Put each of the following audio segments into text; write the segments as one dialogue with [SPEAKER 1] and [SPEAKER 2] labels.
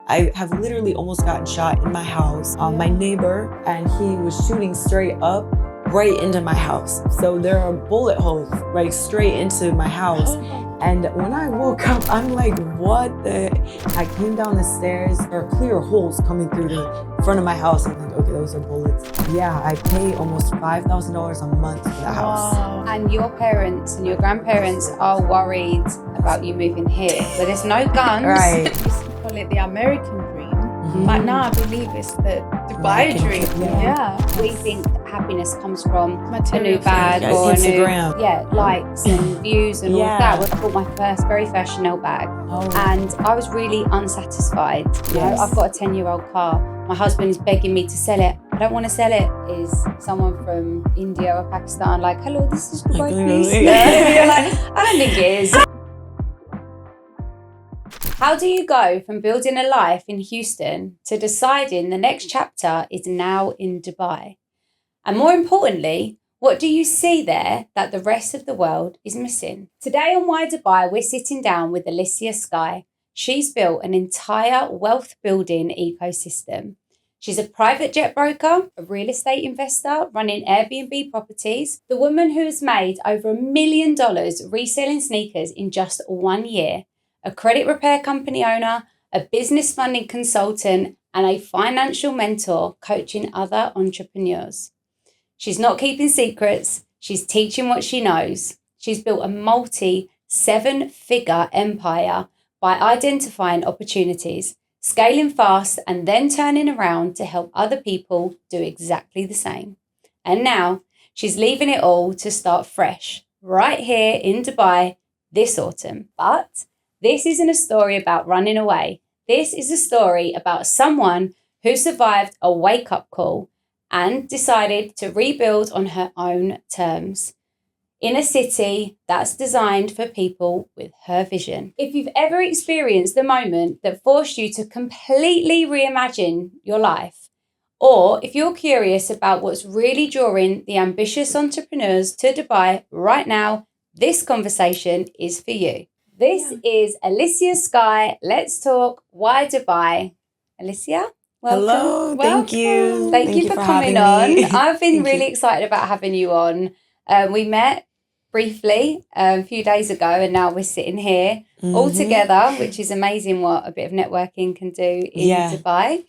[SPEAKER 1] I have literally almost gotten shot in my house. My neighbor, and he was shooting straight up right into my house. So there are bullet holes right straight into my house. And when I woke up, I'm like, what the? I came down the stairs, there are clear holes coming through the front of my house. I'm like, okay, those are bullets. Yeah, I pay almost $5,000 a month for the house.
[SPEAKER 2] Wow. And your parents and your grandparents are worried about you moving here, where there's no guns.
[SPEAKER 1] Right.
[SPEAKER 3] We used to call it the American dream, but now I believe it's the Dubai dream. Yeah.
[SPEAKER 2] We think happiness comes from a new
[SPEAKER 3] Material
[SPEAKER 2] bag
[SPEAKER 1] things.
[SPEAKER 2] or
[SPEAKER 1] Instagram.
[SPEAKER 2] a new, likes and views and all of that. I bought my very first Chanel bag, and I was really unsatisfied. You know, I've got a 10-year-old car. My husband is begging me to sell it. I don't want to sell it. Is someone from India or Pakistan like, hello, this is Dubai, please? You're like, I don't think it is. How do you go from building a life in Houston to deciding the next chapter is now in Dubai? And more importantly, what do you see there that the rest of the world is missing? Today on Why Dubai, we're sitting down with Alycea Skye. She's built an entire wealth building ecosystem. She's a private jet broker, a real estate investor running Airbnb properties, the woman who has made over $1 million reselling sneakers in just 1 year, a credit repair company owner, a business funding consultant, and a financial mentor coaching other entrepreneurs. She's not keeping secrets. She's teaching what she knows. She's built a multi-7-figure empire by identifying opportunities, scaling fast, and then turning around to help other people do exactly the same. And now she's leaving it all to start fresh right here in Dubai this autumn. But this isn't a story about running away. This is a story about someone who survived a wake-up call and decided to rebuild on her own terms in a city that's designed for people with her vision. If you've ever experienced the moment that forced you to completely reimagine your life, or if you're curious about what's really drawing the ambitious entrepreneurs to Dubai right now, this conversation is for you. This is Alycea Skye. Let's talk Why Dubai. Alycea? Welcome.
[SPEAKER 1] Hello, thank you.
[SPEAKER 2] Thank you for coming on.
[SPEAKER 1] Me.
[SPEAKER 2] I've been really excited about having you on. We met briefly a few days ago, and now we're sitting here all together, which is amazing what a bit of networking can do in Dubai.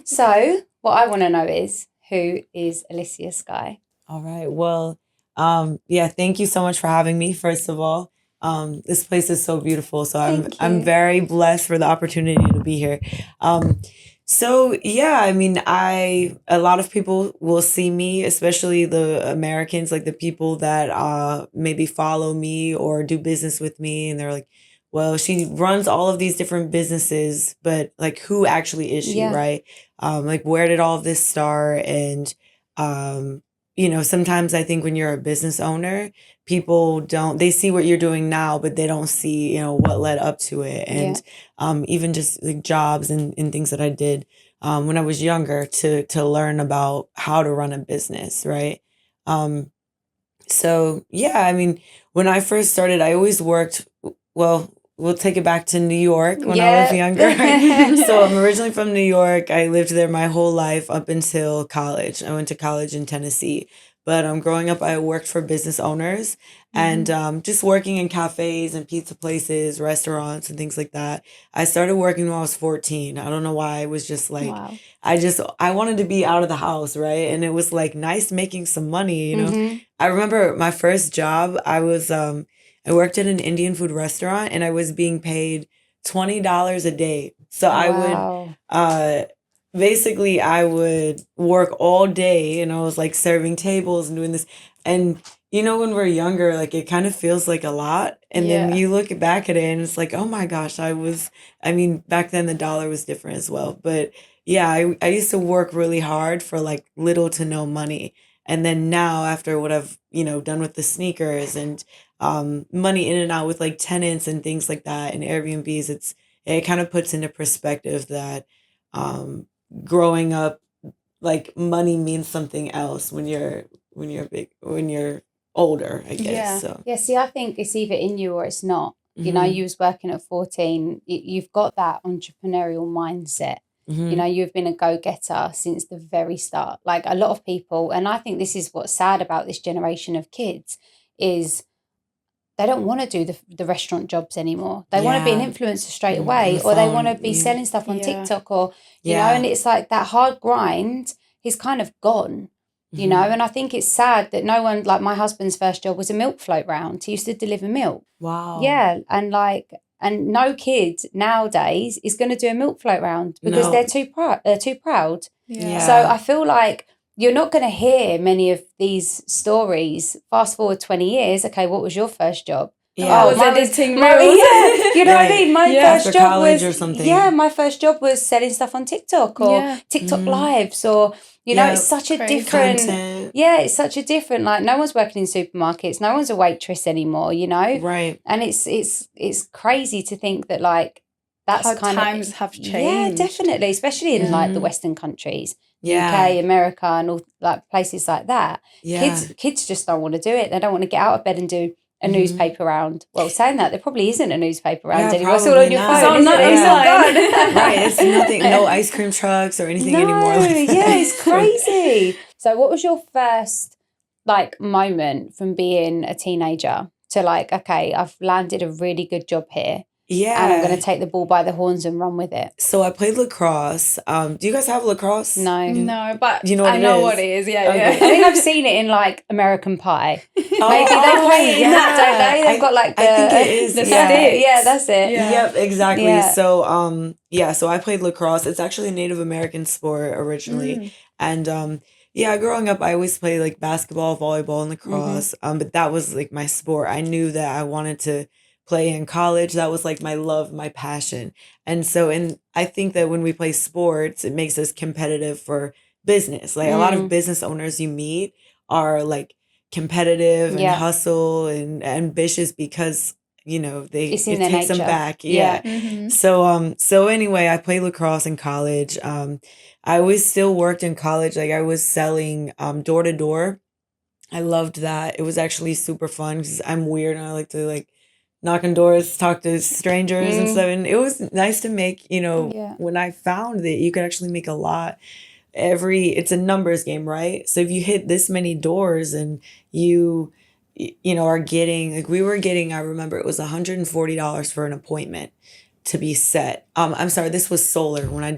[SPEAKER 2] So what I want to know is, who is Alycea Skye?
[SPEAKER 1] All right. Well, thank you so much for having me, first of all. This place is so beautiful, so I'm very blessed for the opportunity to be here. A lot of people will see me, especially the Americans, like the people that maybe follow me or do business with me, and they're like, well, she runs all of these different businesses, but like, who actually is she, right? Like, where did all of this start? And sometimes I think when you're a business owner, people they see what you're doing now, but they don't see, what led up to it. And even just like jobs and things that I did when I was younger to learn about how to run a business, right? When I first started, I always worked, we'll take it back to New York when I was younger. So I'm originally from New York. I lived there my whole life up until college. I went to college in Tennessee. But growing up, I worked for business owners and just working in cafes and pizza places, restaurants and things like that. I started working when I was 14. I don't know why. I was just like, I wanted to be out of the house, right? And it was like nice making some money, I remember my first job, I worked at an Indian food restaurant and I was being paid $20 a day. So I would basically I would work all day and I was like serving tables and doing this. And when we're younger, like it kind of feels like a lot. And then you look back at it and it's like, oh my gosh, back then the dollar was different as well. But I used to work really hard for like little to no money. And then now after what I've, done with the sneakers and money in and out with like tenants and things like that and Airbnbs, it kind of puts into perspective that growing up, like money means something else when you're older, I guess. See,
[SPEAKER 2] I think it's either in you or it's not. You know, you was working at 14. You've got that entrepreneurial mindset. You know, you've been a go-getter since the very start. Like a lot of people, and I think this is what's sad about this generation of kids, is they don't want to do the restaurant jobs anymore. They want to be an influencer straight away, or they want to be selling stuff on TikTok, or, you know, and it's like that hard grind is kind of gone, you know, and I think it's sad that no one, like my husband's first job was a milk float round. He used to deliver milk.
[SPEAKER 1] Wow.
[SPEAKER 2] Yeah. And no kid nowadays is going to do a milk float round because they're too proud.
[SPEAKER 3] Yeah.
[SPEAKER 2] So I feel like you're not going to hear many of these stories. Fast forward 20 years. Okay, what was your first job?
[SPEAKER 1] Yeah.
[SPEAKER 3] I was editing reels.
[SPEAKER 2] Yeah, you know what I mean? My first
[SPEAKER 1] After
[SPEAKER 2] job
[SPEAKER 1] college
[SPEAKER 2] was
[SPEAKER 1] or something.
[SPEAKER 2] Yeah, my first job was selling stuff on TikTok or TikTok lives, or you know, it's such a different
[SPEAKER 1] content.
[SPEAKER 2] Yeah, it's such a different, like no one's working in supermarkets, no one's a waitress anymore, you know?
[SPEAKER 1] Right.
[SPEAKER 2] And it's crazy to think that like that's
[SPEAKER 3] How
[SPEAKER 2] kind
[SPEAKER 3] times
[SPEAKER 2] of
[SPEAKER 3] have changed.
[SPEAKER 2] Yeah, definitely, especially in like the Western countries.
[SPEAKER 1] Yeah.
[SPEAKER 2] UK, America, and all like places like that.
[SPEAKER 1] Yeah.
[SPEAKER 2] Kids just don't want to do it. They don't want to get out of bed and do a newspaper round. Well, saying that, there probably isn't a newspaper round anymore. It's all on your
[SPEAKER 1] not.
[SPEAKER 2] phone.
[SPEAKER 3] It's all
[SPEAKER 2] Isn't it? It's all
[SPEAKER 3] online.
[SPEAKER 2] gone.
[SPEAKER 1] Right. It's nothing. No ice cream trucks or anything anymore. Like that.
[SPEAKER 2] Yeah, it's crazy. So, what was your first like moment from being a teenager to like, okay, I've landed a really good job here.
[SPEAKER 1] Yeah.
[SPEAKER 2] And I'm going to take the ball by the horns and run with it.
[SPEAKER 1] So I played lacrosse. Do you guys have lacrosse?
[SPEAKER 2] No.
[SPEAKER 3] No, but
[SPEAKER 1] You know what
[SPEAKER 3] I know
[SPEAKER 1] it is?
[SPEAKER 3] what it is. Yeah,
[SPEAKER 1] Okay.
[SPEAKER 2] I
[SPEAKER 3] yeah.
[SPEAKER 2] think I've seen it in like American Pie. Maybe they
[SPEAKER 1] Oh,
[SPEAKER 2] play it in that, don't they? They've got like the
[SPEAKER 1] I think it is.
[SPEAKER 3] the
[SPEAKER 1] yeah.
[SPEAKER 3] stick.
[SPEAKER 2] Yeah, that's it.
[SPEAKER 3] Yeah.
[SPEAKER 1] Yep, exactly.
[SPEAKER 2] Yeah.
[SPEAKER 1] So so I played lacrosse. It's actually a Native American sport originally. And growing up I always played like basketball, volleyball, and lacrosse. But that was like my sport. I knew that I wanted to play in college. That was like my love, my passion. And I think that when we play sports, it makes us competitive for business. Like a lot of business owners you meet are like competitive and hustle and ambitious because you know it
[SPEAKER 2] It's in their
[SPEAKER 1] takes them
[SPEAKER 2] nature.
[SPEAKER 1] back.
[SPEAKER 2] Yeah.
[SPEAKER 1] So anyway, I played lacrosse in college. I always still worked in college. Like I was selling door to door. I loved that. It was actually super fun because I'm weird and I like to like knock on doors, talk to strangers and stuff. And it was nice to make, when I found that you could actually make a lot. It's a numbers game, right? So if you hit this many doors and you are getting, like we were getting, I remember it was $140 for an appointment to be set. I'm sorry, this was solar when I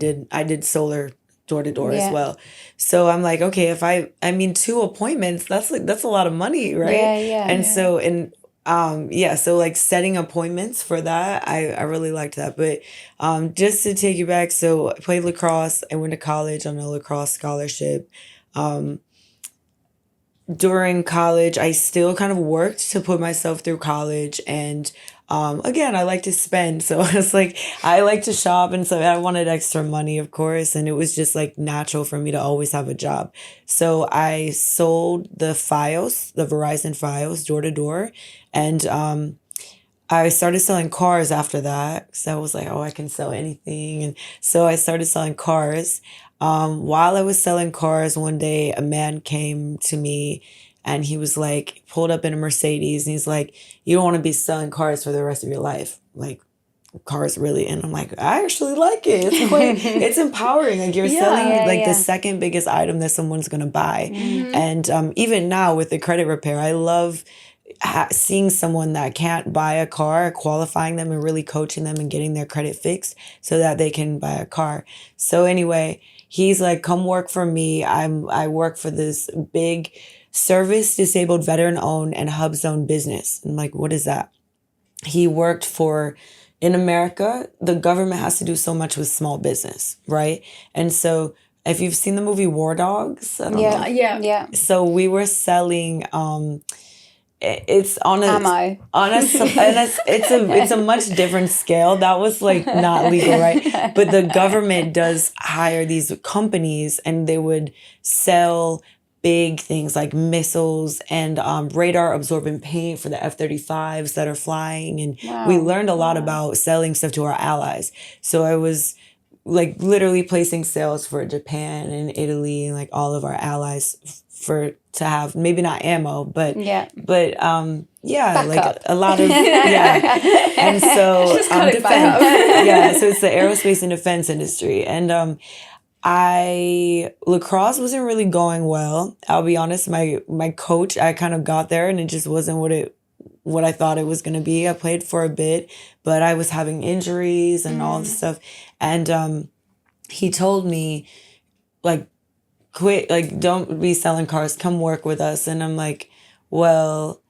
[SPEAKER 1] did solar door to door as well. So I'm like, okay, if I mean 2 appointments, that's a lot of money, right? And so like setting appointments for that, I really liked that. But just to take you back, so I played lacrosse. I went to college on a lacrosse scholarship. During college, I still kind of worked to put myself through college. And again, I like to spend. So it's like, I like to shop. And so I wanted extra money, of course. And it was just like natural for me to always have a job. So I sold the Verizon Fios door to door. And I started selling cars after that. So I was like, oh, I can sell anything. And so I started selling cars. While I was selling cars, one day a man came to me and he was like, pulled up in a Mercedes and he's like, you don't want to be selling cars for the rest of your life. Like cars really. And I'm like, I actually like it. It's quite, it's empowering. Like you're selling the second biggest item that someone's going to buy. And even now with the credit repair, I love seeing someone that can't buy a car, qualifying them and really coaching them and getting their credit fixed so that they can buy a car. So anyway, he's like, come work for me. I work for this big service disabled veteran owned and hub zone business. I'm like, what is that? He worked in America, the government has to do so much with small business, right? And so if you've seen the movie War Dogs, I don't know.
[SPEAKER 3] Yeah.
[SPEAKER 1] So we were selling it's on a
[SPEAKER 2] ammo.
[SPEAKER 1] It's a much different scale. That was like not legal, right? But the government does hire these companies and they would sell big things like missiles and radar absorbent paint for the F-35s that are flying. And we learned a lot about selling stuff to our allies. So I was like literally placing sales for Japan and Italy and like all of our allies to have maybe not ammo, but like
[SPEAKER 2] Backup.
[SPEAKER 1] a lot of and so
[SPEAKER 3] Just call it
[SPEAKER 1] defense,
[SPEAKER 3] backup.
[SPEAKER 1] so it's the aerospace and defense industry, and lacrosse wasn't really going well. I'll be honest, my coach, I kind of got there and it just wasn't what I thought it was going to be. I played for a bit, but I was having injuries and all this stuff, and he told me, like, quit, like, don't be selling cars, come work with us. And I'm like, well,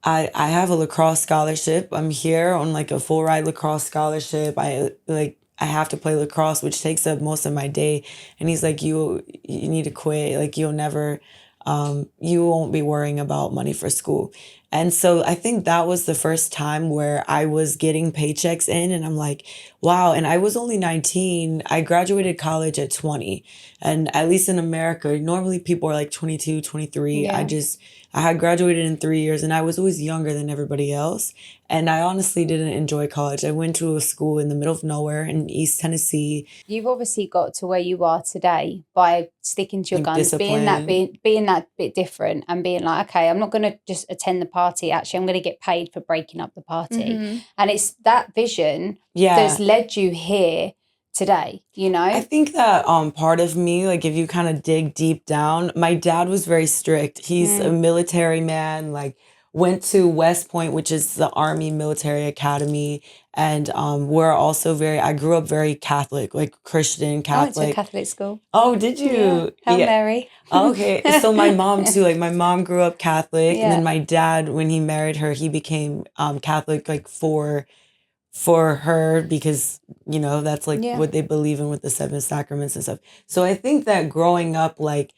[SPEAKER 1] I have a lacrosse scholarship. I'm here on like a full ride lacrosse scholarship. I have to play lacrosse, which takes up most of my day. And he's like, you need to quit. Like, you'll never, you won't be worrying about money for school. And so I think that was the first time where I was getting paychecks in, and I'm like, wow. And I was only 19. I graduated college at 20. And at least in America, normally people are like 22, 23.
[SPEAKER 2] Yeah.
[SPEAKER 1] I had graduated in 3 years, and I was always younger than everybody else. And I honestly didn't enjoy college. I went to a school in the middle of nowhere in East Tennessee.
[SPEAKER 2] You've obviously got to where you are today by sticking to your
[SPEAKER 1] Like
[SPEAKER 2] guns, being that bit different, and being like, okay, I'm not going to just attend the party. Actually, I'm going to get paid for breaking up the party. And it's that vision that's led you here today, you know?
[SPEAKER 1] I think that part of me, like, if you kind of dig deep down, my dad was very strict. He's a military man, like, went to West Point, which is the Army Military Academy. And I grew up very Catholic, like Christian
[SPEAKER 2] I went to a
[SPEAKER 1] Catholic.
[SPEAKER 2] Catholic school.
[SPEAKER 1] Oh, did you?
[SPEAKER 2] Hail Mary.
[SPEAKER 1] Okay. So my mom too, like my mom grew up Catholic, and
[SPEAKER 2] Yeah.
[SPEAKER 1] then my dad, when he married her, he became Catholic, like for her, because that's like what they believe in with the 7 sacraments and stuff. So I think that growing up, like,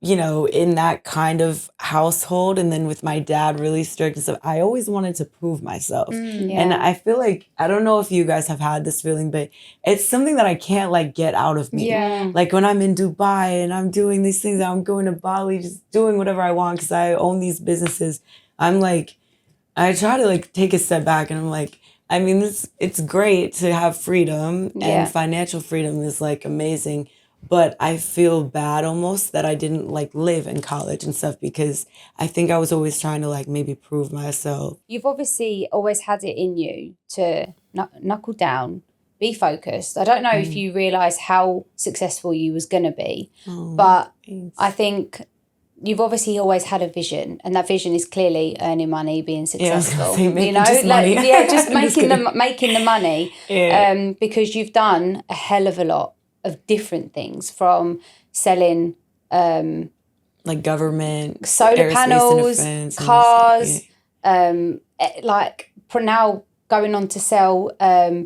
[SPEAKER 1] in that kind of household, and then with my dad really strict and stuff, I always wanted to prove myself. And I feel like, I don't know if you guys have had this feeling, but it's something that I can't like get out of me. Like when I'm in Dubai and I'm doing these things, I'm going to Bali, just doing whatever I want because I own these businesses. I'm like, I try to like take a step back, and I'm like, I mean, it's great to have freedom, and financial freedom is like amazing. But I feel bad almost that I didn't like live in college and stuff, because I think I was always trying to like maybe prove myself.
[SPEAKER 2] You've obviously always had it in you to knuckle down, be focused. I don't know if you realise how successful you was going to be, but
[SPEAKER 1] Thanks.
[SPEAKER 2] I think you've obviously always had a vision, and that vision is clearly earning money, being successful.
[SPEAKER 1] Just money.
[SPEAKER 2] Just making the money. Because you've done a hell of a lot of different things, from selling
[SPEAKER 1] like government,
[SPEAKER 2] solar panels, cars, now going on to sell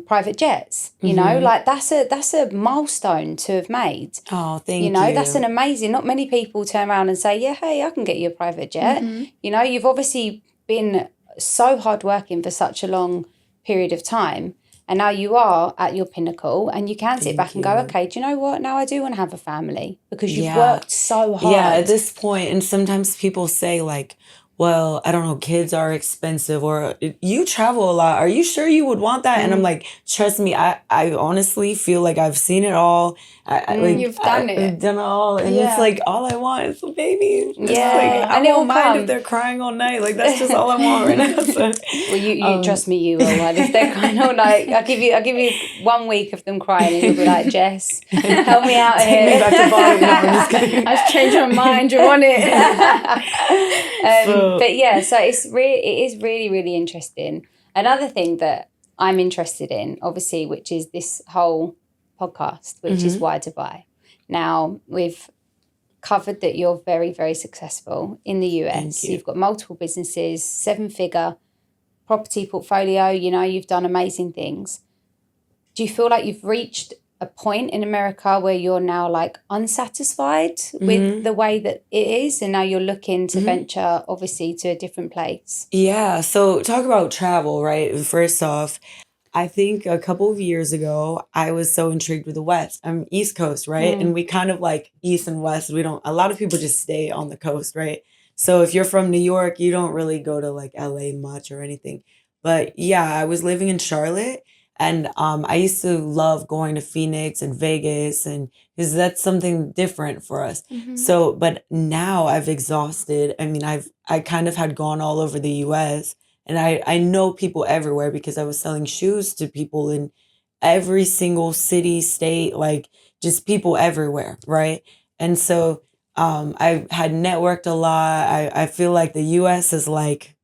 [SPEAKER 2] private jets. You know, like that's a milestone to have made.
[SPEAKER 1] Oh, thank you.
[SPEAKER 2] You know, that's an amazing. Not many people turn around and say, "Yeah, hey, I can get you a private jet." You know, you've obviously been so hardworking for such a long period of time. And now you are at your pinnacle, and you can sit back and go, okay, do you know what? Now I do want to have a family, because you've worked so hard.
[SPEAKER 1] Yeah, at this point, and sometimes people say like, well, I don't know, kids are expensive, or you travel a lot. Are you sure you would want that? And I'm like, trust me, I honestly feel like I've seen it all.
[SPEAKER 3] You've done it.
[SPEAKER 1] I've done it all. And it's like, all I want is a baby. It's like, I won't mind if they're crying all night. Like, that's just all I want right now. So,
[SPEAKER 2] well, you trust me, you will. And if they're crying all night, I'll give you 1 week of them crying, and you'll be like, Jess, help me out here.
[SPEAKER 1] Take me back to Bali. No, I'm just kidding.
[SPEAKER 3] I've changed my mind. You want it?
[SPEAKER 2] But yeah, so it is really, really interesting. Another thing that I'm interested in, obviously, which is this whole podcast, which is Why Dubai. Now, we've covered that you're very, very successful in the US. You've got multiple businesses, 7-figure property portfolio. You know, you've done amazing things. Do you feel like you've reached a point in America where you're now like unsatisfied with the way that it is, and now you're looking to venture obviously to a different place?
[SPEAKER 1] Yeah. So talk about travel, right? First off, I think a couple of years ago, I was so intrigued with the West. I'm East Coast, right? And we kind of like East and West. A lot of people just stay on the coast, right? So if you're from New York, you don't really go to like LA much or anything. But yeah, I was living in Charlotte, And I used to love going to Phoenix and Vegas, and because that's something different for us. So, but now I've exhausted. I mean, I kind of had gone all over the U.S. and I know people everywhere because I was selling shoes to people in every single city, state, like just people everywhere, right? And so I had networked a lot. I feel like the US is like,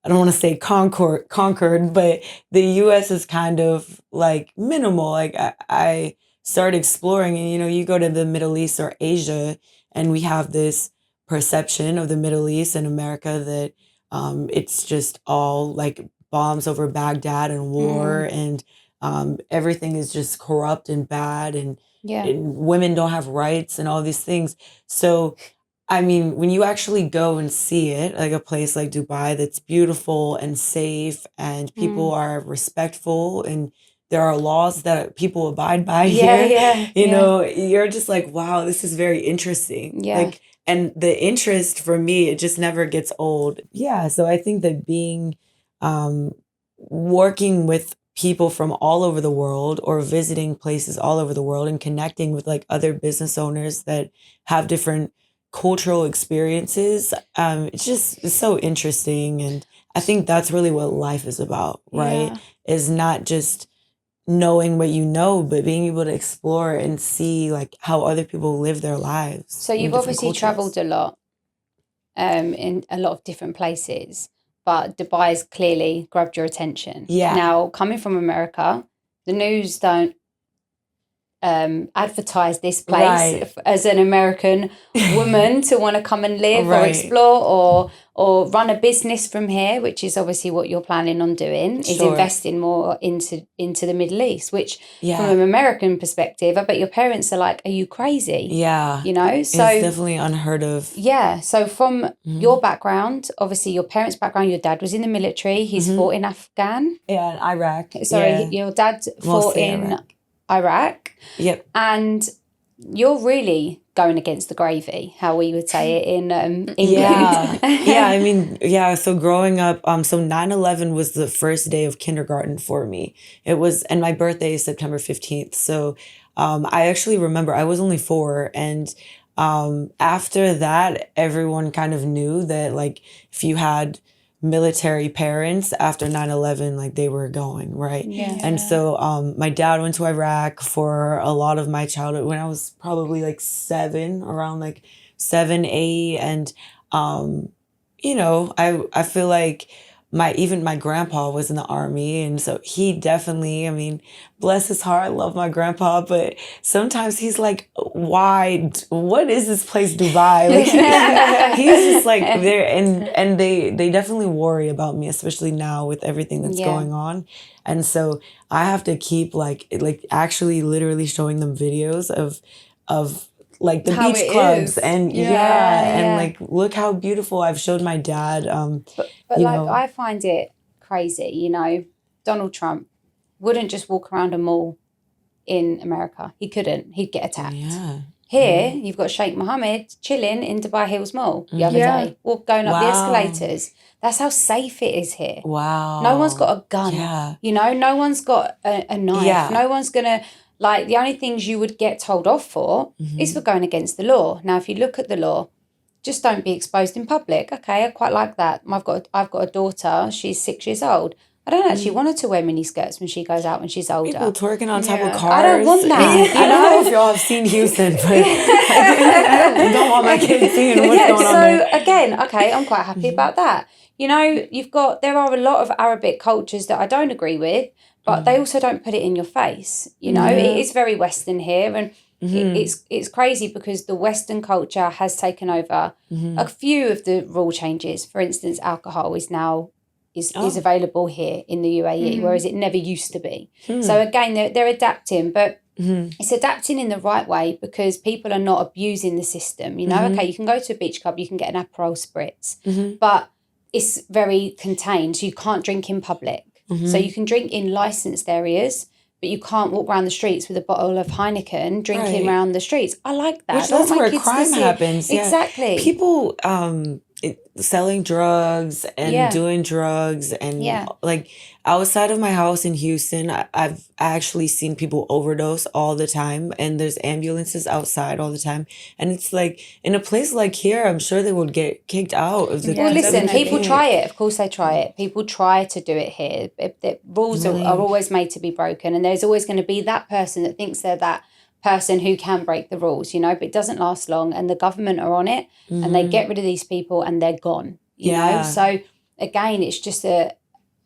[SPEAKER 1] I don't want to say conquered, but the US is kind of like minimal. Like I started exploring, and you go to the Middle East or Asia, and we have this perception of the Middle East and America that it's just all like bombs over Baghdad and war, and everything is just corrupt and bad, and women don't have rights and all these things. So, I mean, when you actually go and see it, like a place like Dubai that's beautiful and safe, and people are respectful, and there are laws that people abide by here, you're just like, wow, this is very interesting. Like, and the interest for me, it just never gets old. Yeah. So I think that being, working with people from all over the world, or visiting places all over the world, and connecting with like other business owners that have different cultural experiences, it's so interesting. And I think that's really what life is about, right? Is not just knowing what you know, but being able to explore and see like how other people live their lives.
[SPEAKER 2] So you've obviously traveled a lot, in a lot of different places, but Dubai's clearly grabbed your attention.
[SPEAKER 1] Yeah.
[SPEAKER 2] Now, coming from America, the news don't advertise this place as an American woman to want to come and live or explore or run a business from here, which is obviously what you're planning on doing, is investing more into the Middle East, which from an American perspective, I bet your parents are like, are you crazy?
[SPEAKER 1] Yeah.
[SPEAKER 2] So
[SPEAKER 1] it's definitely unheard of.
[SPEAKER 2] Yeah. So from your background, obviously your parents' background, your dad was in the military. He's fought in Afghan.
[SPEAKER 1] Yeah, in Iraq.
[SPEAKER 2] Sorry, your dad fought in Iraq.
[SPEAKER 1] Yep.
[SPEAKER 2] And you're really going against the gravy, how we would say it in England.
[SPEAKER 1] Yeah. I mean, so growing up, so 9/11 was the first day of kindergarten for me. It was, and my birthday is September 15th. So I actually remember I was only 4, and after that, everyone kind of knew that like if you had military parents after 9/11, like they were going, right? And so my dad went to Iraq for a lot of my childhood when I was probably like 7, around like 7, 8. And I feel like my grandpa was in the army, and so he definitely, I mean, bless his heart, I love my grandpa, but sometimes he's like, why, what is this place, Dubai? Like, he's just like there, and they definitely worry about me, especially now with everything that's going on. And so I have to keep like actually literally showing them videos of like the
[SPEAKER 3] how
[SPEAKER 1] beach clubs
[SPEAKER 3] is.
[SPEAKER 1] and and like look how beautiful. I've showed my dad.
[SPEAKER 2] But like I find it crazy, Donald Trump wouldn't just walk around a mall in America. He couldn't. He'd get attacked. Here, you've got Sheikh Mohammed chilling in Dubai Hills Mall the other day, or going up the escalators. That's how safe it is here.
[SPEAKER 1] Wow.
[SPEAKER 2] No one's got a gun. No one's got a knife. No one's going to... Like, the only things you would get told off for is for going against the law. Now, if you look at the law, just don't be exposed in public. Okay, I quite like that. I've got a daughter. She's 6 years old. I don't actually want her to wear mini skirts when she goes out when she's older.
[SPEAKER 1] People twerking on top of cars.
[SPEAKER 2] I don't want that.
[SPEAKER 1] I don't know if y'all have seen Houston, but I don't want my kids seeing what's going on there.
[SPEAKER 2] So again, okay, I'm quite happy about that. There are a lot of Arabic cultures that I don't agree with, but they also don't put it in your face. It is very Western here, and it's crazy because the Western culture has taken over a few of the rule changes. For instance, alcohol is now is available here in the UAE, whereas it never used to be. So again, they're adapting, but it's adapting in the right way because people are not abusing the system. Okay, you can go to a beach club, you can get an Aperol spritz, but it's very contained. So you can't drink in public. So you can drink in licensed areas, but you can't walk around the streets with a bottle of Heineken drinking around the streets. I like that.
[SPEAKER 1] Which that's where crime happens.
[SPEAKER 2] Exactly.
[SPEAKER 1] People selling drugs and
[SPEAKER 2] Yeah.
[SPEAKER 1] doing drugs and
[SPEAKER 2] Yeah.
[SPEAKER 1] like outside of my house in Houston, I've actually seen people overdose all the time, and there's ambulances outside all the time. And it's like in a place like here, I'm sure they would get kicked out if the
[SPEAKER 3] Yeah,
[SPEAKER 2] Well, listen,
[SPEAKER 3] definitely.
[SPEAKER 2] people try it. Of course, they try it. People try to do it here. The rules
[SPEAKER 1] Really?
[SPEAKER 2] are always made to be broken, and there's always going to be that person that thinks they're that person who can break the rules, you know. But it doesn't last long, and the government are on it, and they get rid of these people, and they're gone. You know. So again, it's just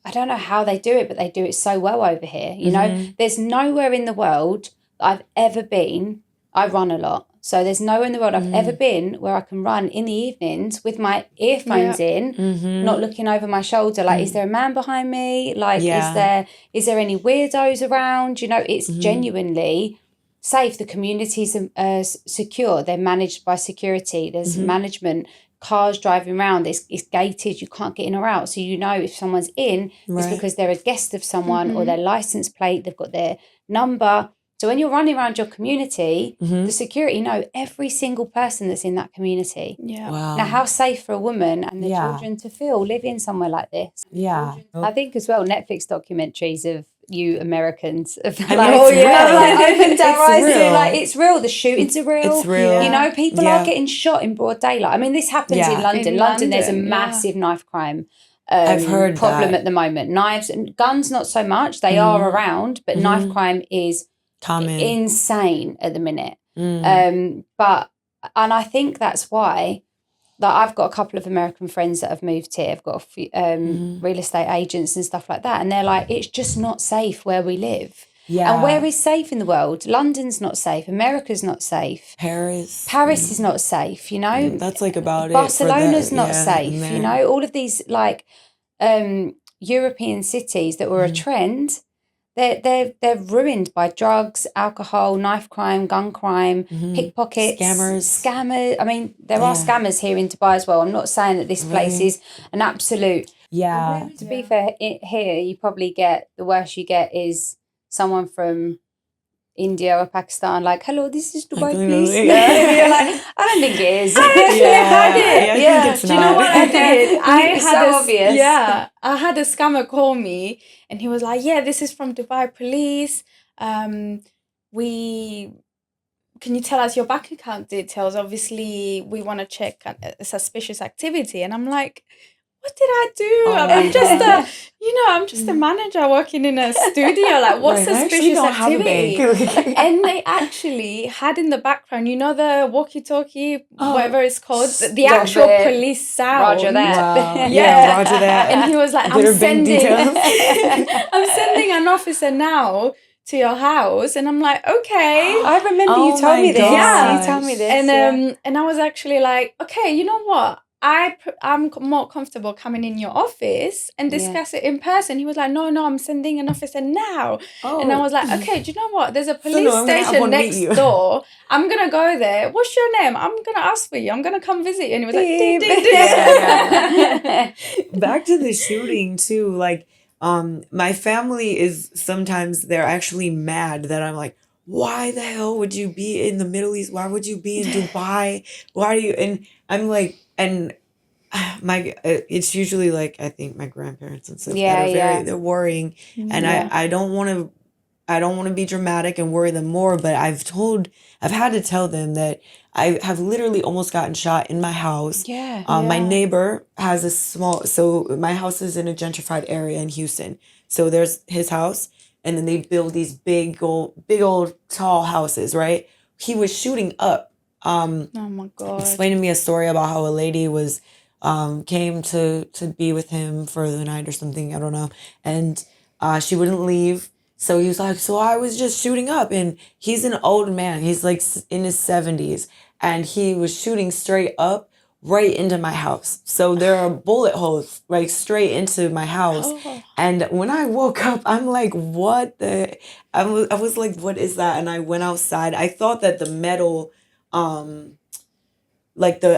[SPEAKER 2] I don't know how they do it, but they do it so well over here. You know, there's nowhere in the world that I've ever been. I run a lot. So there's nowhere in the world I've ever been where I can run in the evenings with my earphones in, not looking over my shoulder. Like, is there a man behind me? Like, is there any weirdos around? You know, it's genuinely safe. The communities are secure. They're managed by security. There's management. Cars driving around, it's gated, you can't get in or out. So you know if someone's in, it's because they're a guest of someone or their license plate, they've got their number. So when you're running around your community, the security know every single person that's in that community.
[SPEAKER 3] Yeah.
[SPEAKER 1] Wow.
[SPEAKER 2] Now, how safe for a woman and the children to feel living somewhere like this?
[SPEAKER 1] Yeah.
[SPEAKER 2] I think as well, Netflix documentaries of you Americans have
[SPEAKER 1] I mean,
[SPEAKER 2] like,
[SPEAKER 1] it's real.
[SPEAKER 2] opened our eyes to
[SPEAKER 1] real.
[SPEAKER 2] like it's real. The shootings are real.
[SPEAKER 1] It's real.
[SPEAKER 2] You know, people are getting shot in broad daylight. I mean, this happens in London.
[SPEAKER 3] In
[SPEAKER 2] London, there's a
[SPEAKER 3] London,
[SPEAKER 2] massive knife crime
[SPEAKER 1] I've heard
[SPEAKER 2] problem
[SPEAKER 1] that.
[SPEAKER 2] at the moment. Knives and guns, not so much. They are around, but knife crime is
[SPEAKER 1] Common.
[SPEAKER 2] insane at the minute. And I think that's why. Like, I've got a couple of American friends that have moved here. I've got a few real estate agents and stuff like that. And they're like, it's just not safe where we live.
[SPEAKER 1] Yeah.
[SPEAKER 2] And where is safe in the world? London's not safe. America's not safe.
[SPEAKER 1] Paris
[SPEAKER 2] is not safe, you know?
[SPEAKER 1] That's like about
[SPEAKER 2] Barcelona's
[SPEAKER 1] it.
[SPEAKER 2] not safe, you know? All of these like European cities that were a trend, they're ruined by drugs, alcohol, knife crime, gun crime, pickpockets, scammers. I mean, there are scammers here in Dubai as well. I'm not saying that this place is an absolute.
[SPEAKER 1] Yeah.
[SPEAKER 2] To be fair, here you probably get the worst you get is someone from India or Pakistan, like, hello, this is Dubai, please. You're like, I don't think it is.
[SPEAKER 3] I actually had it.
[SPEAKER 1] I think it's
[SPEAKER 3] Do you know what I did?
[SPEAKER 2] It's so obvious.
[SPEAKER 3] Yeah, I had a scammer call me, and he was like, "Yeah, this is from Dubai police. Can you tell us your bank account details? Obviously, we want to check a suspicious activity." And I'm like, what did I do? I'm just a manager working in a studio. Like, what suspicious activity? And they actually had in the background, the walkie-talkie, whatever it's called, the actual police sound.
[SPEAKER 2] Roger that.
[SPEAKER 1] Wow. Yeah, roger that.
[SPEAKER 3] And he was like, I'm sending an officer now to your house. And I'm like, okay.
[SPEAKER 2] I remember you told me this.
[SPEAKER 3] Yeah.
[SPEAKER 2] You told me this.
[SPEAKER 3] And I was actually like, okay, you know what? I'm more comfortable coming in your office and discuss it in person. He was like, no, I'm sending an officer now. And I was like, okay, do you know what? There's a police station next door. I'm going to go there. What's your name? I'm going to ask for you. I'm going to come visit you. And he was like, ding, ding, ding.
[SPEAKER 1] Back to the shooting too. Like, my family is sometimes they're actually mad that I'm like, why the hell would you be in the Middle East? Why would you be in Dubai? Why are you? And I'm like, and it's usually like, I think my grandparents and stuff that are they're worrying, and I don't want to be dramatic and worry them more, but I've had to tell them that I have literally almost gotten shot in my house. My neighbor has so my house is in a gentrified area in Houston. So there's his house, and then they build these big old tall houses, right? He was shooting up.
[SPEAKER 3] Oh my God.
[SPEAKER 1] Explaining me a story about how a lady was came to be with him for the night or something, I don't know. And she wouldn't leave. So he was like, so I was just shooting up. And he's an old man. He's like in his 70s. And he was shooting straight up right into my house. So there are bullet holes like straight into my house. Oh. And when I woke up, I'm like, what the? I was like, what is that? And I went outside. I thought that the metal, I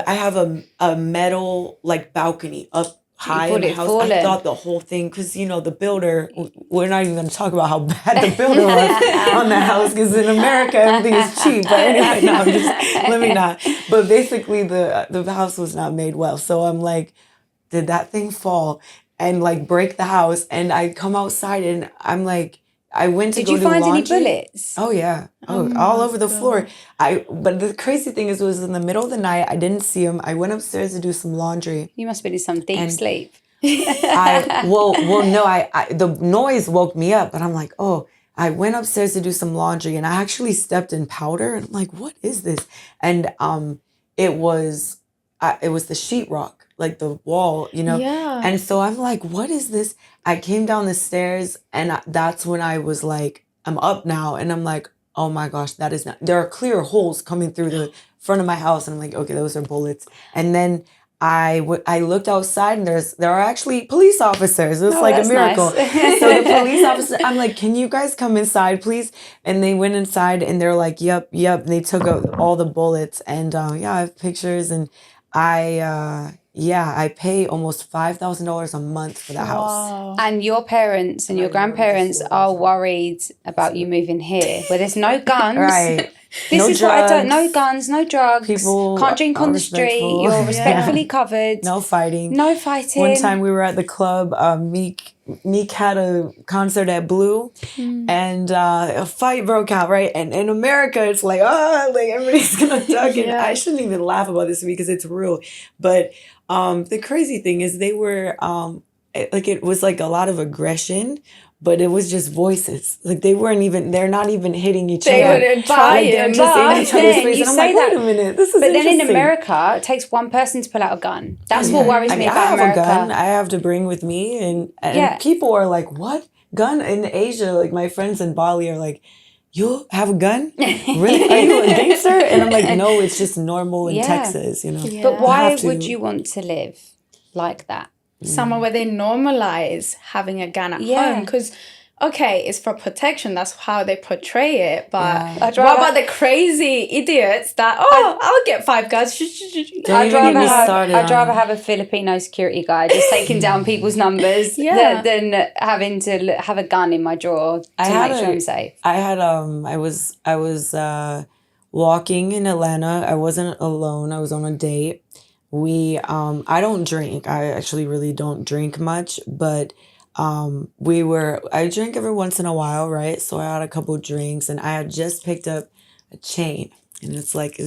[SPEAKER 1] have a metal like balcony up high in the house. I thought the whole thing, because, you know, the builder, we're not even going to talk about how bad the builder was on the house, because in America, everything is cheap. But anyway, no, let me not. But basically, the house was not made well. So I'm like, did that thing fall and like break the house? And I come outside and I'm like, I went to go do laundry. Did you find any bullets? Oh yeah, all over the floor. But the crazy thing is, it was in the middle of the night. I didn't see them. I went upstairs to do some laundry.
[SPEAKER 2] You must have been in some deep sleep.
[SPEAKER 1] The noise woke me up, and I'm like, oh. I went upstairs to do some laundry, and I actually stepped in powder, and I'm like, what is this? And it was the sheetrock, like the wall, you know?
[SPEAKER 3] Yeah.
[SPEAKER 1] And so I'm like, what is this? I came down the stairs, and that's when I was like, I'm up now. And I'm like, oh my gosh, that is not, there are clear holes coming through the front of my house. And I'm like, okay, those are bullets. And then I looked outside, and there are actually police officers. It was like a miracle. Nice. So the police officer, I'm like, can you guys come inside, please? And they went inside, and they're like, yep. And they took out all the bullets. And I have pictures, and I pay almost $5,000 a month for the house.
[SPEAKER 2] And your parents and your grandparents are worried about you moving here, where there's no guns.
[SPEAKER 1] Right.
[SPEAKER 2] This is what I don't. No guns, no drugs. People can't drink on the street. You're respectfully covered.
[SPEAKER 1] No fighting.
[SPEAKER 2] No fighting.
[SPEAKER 1] One time we were at the club. Meek had a concert at Blue, and a fight broke out. Right, and in America, it's like everybody's gonna duck. And I shouldn't even laugh about this because it's real. But the crazy thing is, they were it was like a lot of aggression. But it was just voices. Like they're not even hitting each other.
[SPEAKER 3] They wouldn't try
[SPEAKER 1] it. They're just in each other's face. And I'm like, wait a minute, this is interesting.
[SPEAKER 2] But then in America, it takes one person to pull out a gun. That's what worries me about America.
[SPEAKER 1] I have a gun I have to bring with me. And people are like, what? Gun? In Asia, like my friends in Bali are like, you have a gun? Really? Are you a gangster? And I'm like, no, it's just normal in Texas, you know.
[SPEAKER 2] Yeah. But why would you want to live like that?
[SPEAKER 3] Somewhere where they normalize having a gun at home, because it's for protection, that's how they portray it, but what about the crazy idiots that I'll get 5 guns.
[SPEAKER 2] I'd rather have a Filipino security guy just taking down people's numbers than having to have a gun in my drawer to make sure I'm safe.
[SPEAKER 1] I was walking in Atlanta. I wasn't alone. I was on a date. I don't drink. I actually really don't drink much, but I drink every once in a while, right? So I had a couple drinks, and I had just picked up a chain, and it's like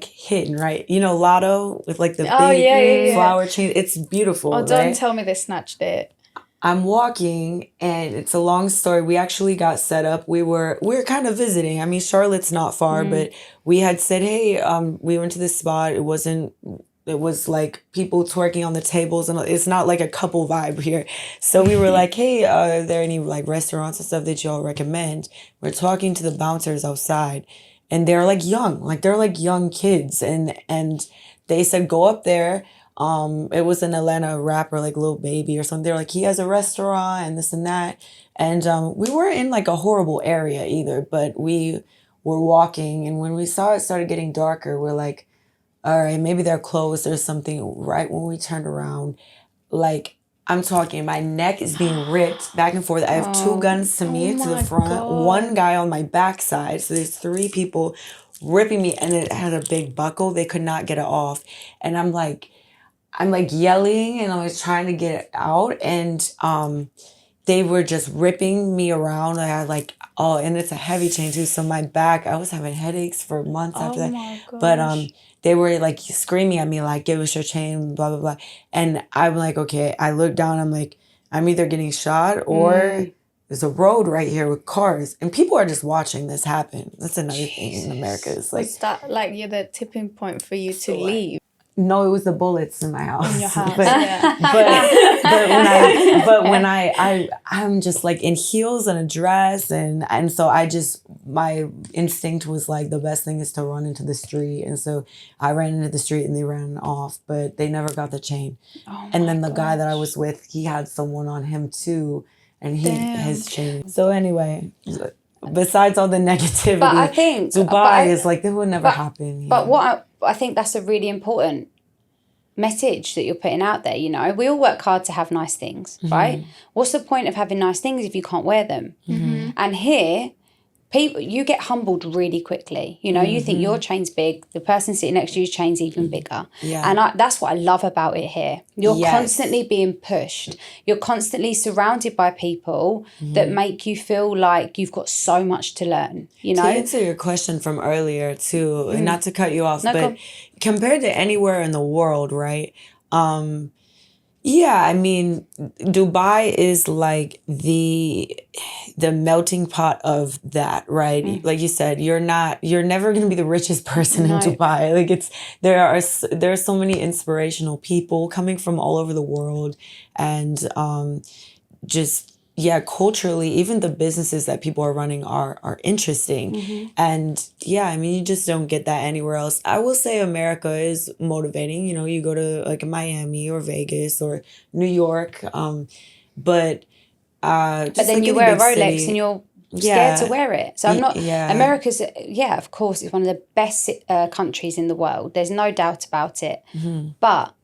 [SPEAKER 1] hidden, right? You know, Lotto with like the big flower chain. It's beautiful.
[SPEAKER 3] Oh, don't tell me they snatched it.
[SPEAKER 1] I'm walking, and it's a long story. We actually got set up. We were kind of visiting. I mean, Charlotte's not far, but we had said, hey, we went to this spot. It was like people twerking on the tables, and it's not like a couple vibe here. So we were like, hey, are there any like restaurants and stuff that y'all recommend? We're talking to the bouncers outside, and they're like young kids, and they said, go up there. It was an Atlanta rapper, like Lil Baby or something. They're like, he has a restaurant and this and that. And we weren't in like a horrible area either, but we were walking, and when we saw it started getting darker, we're like, all right, maybe they're closed or something. Right when we turned around, like, I'm talking, my neck is being ripped back and forth. I have 2 guns to me to the front, God. 1 guy on my backside. So there's 3 people ripping me, and it had a big buckle. They could not get it off. And I'm like yelling, and I was trying to get it out, and they were just ripping me around. I had like, and it's a heavy chain too. So my back, I was having headaches for months after that.
[SPEAKER 3] Gosh. But
[SPEAKER 1] they were like screaming at me like, give us your chain, blah, blah, blah. And I'm like, okay, I look down, I'm like, I'm either getting shot or there's a road right here with cars, and people are just watching this happen. That's another thing in America. It's like,
[SPEAKER 3] was that like the tipping point for you to leave?
[SPEAKER 1] No, it was the bullets in my house.
[SPEAKER 3] In your house,
[SPEAKER 1] but when I'm just like in heels and a dress, and so my instinct was like, the best thing is to run into the street, and so I ran into the street, and they ran off, but they never got the chain. And then the guy that I was with, he had someone on him too, and his chain. So anyway, besides all the negativity,
[SPEAKER 2] but I think
[SPEAKER 1] Dubai is like, that would never happen.
[SPEAKER 2] But what I think that's a really important message that you're putting out there. You know, we all work hard to have nice things, right? What's the point of having nice things if you can't wear them? And here, people, you get humbled really quickly. You know, you think your chain's big, the person sitting next to you's chain's even bigger. And that's what I love about it here. You're constantly being pushed. You're constantly surrounded by people that make you feel like you've got so much to learn, you know?
[SPEAKER 1] To answer your question from earlier too, and not to cut you off, but compared to anywhere in the world, right? Yeah, I mean, Dubai is like the melting pot of that, right? Like you said, you're never going to be the richest person in Dubai. Like there are so many inspirational people coming from all over the world, and just culturally, even the businesses that people are running are interesting. And I mean, you just don't get that anywhere else. I will say America is motivating. You know, you go to like Miami or Vegas or New York, but just
[SPEAKER 2] then
[SPEAKER 1] like
[SPEAKER 2] you
[SPEAKER 1] any
[SPEAKER 2] wear a
[SPEAKER 1] big
[SPEAKER 2] Rolex
[SPEAKER 1] city,
[SPEAKER 2] and you're scared to wear it. So I'm not, America's, of course, it's one of the best countries in the world. There's no doubt about it. But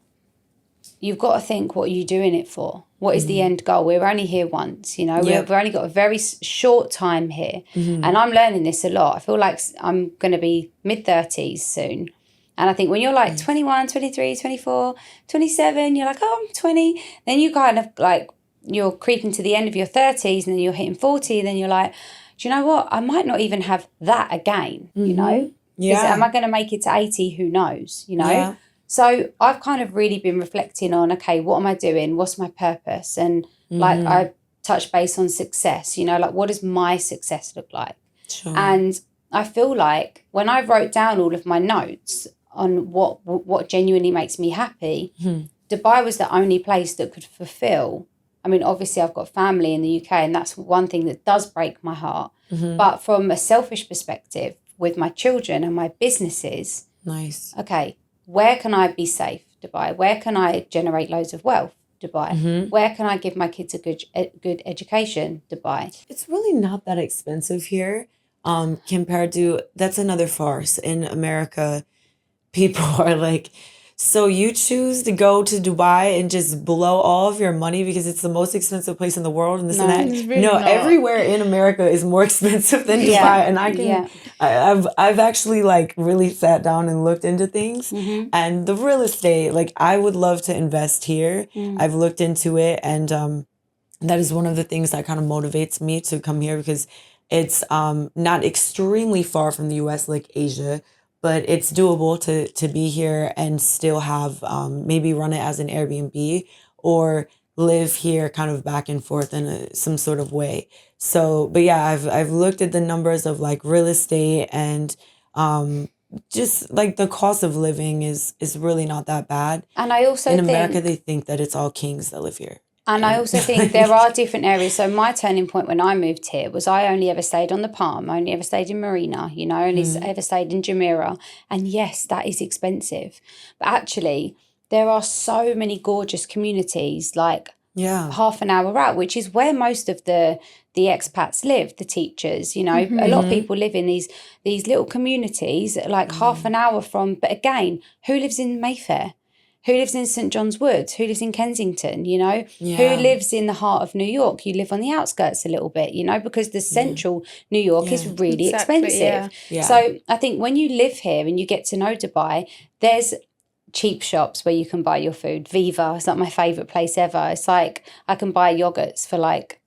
[SPEAKER 2] you've got to think, what are you doing it for? What is the end goal? We're only here once, you know. We've only got a very short time here. And I'm learning this a lot. I feel like I'm going to be mid-30s soon. And I think when you're like 21, 23, 24, 27, you're like, oh, I'm 20. Then you kind of like, you're creeping to the end of your 30s and then you're hitting 40. And then you're like, do you know what? I might not even have that again, you know? Am I going to make it to 80? Who knows, you know? So I've kind of really been reflecting on, okay, what am I doing? What's my purpose? And like I touched base on success, you know, like what does my success look like? And I feel like when I wrote down all of my notes on what genuinely makes me happy, Dubai was the only place that could fulfill. I mean, obviously I've got family in the UK and that's one thing that does break my heart. But from a selfish perspective with my children and my businesses, okay, where can I be safe, Dubai? Where can I generate loads of wealth, Dubai? Where can I give my kids a good education, Dubai?
[SPEAKER 1] It's really not that expensive here, compared to, that's another farce. In America, people are like, so you choose to go to Dubai and just blow all of your money because it's the most expensive place in the world and this and that.
[SPEAKER 3] Really not.
[SPEAKER 1] Everywhere in America is more expensive than Dubai. And I've actually like really sat down and looked into things. And the real estate, like I would love to invest here. I've looked into it, and that is one of the things that kind of motivates me to come here, because it's not extremely far from the US like Asia, but it's doable to be here and still have maybe run it as an Airbnb or live here kind of back and forth in some sort of way. So, but yeah, I've looked at the numbers of like real estate, and just like the cost of living is really not that bad.
[SPEAKER 2] And I also
[SPEAKER 1] in America, they think that it's all kings that live here.
[SPEAKER 2] And I also think there are different areas. So my turning point when I moved here was I only ever stayed on the Palm. I only ever stayed in Marina, you know, only ever stayed in Jumeirah. And yes, that is expensive. But actually, there are so many gorgeous communities, like half an hour out, which is where most of the expats live, the teachers, you know. A lot of people live in these little communities, like half an hour from, but again, who lives in Mayfair? Who lives in St. John's Wood? Who lives in Kensington, you know? Who lives in the heart of New York? You live on the outskirts a little bit, you know, because the central New York is really expensive. So I think when you live here and you get to know Dubai, there's cheap shops where you can buy your food. Viva is like my favourite place ever. It's like I can buy yogurts for like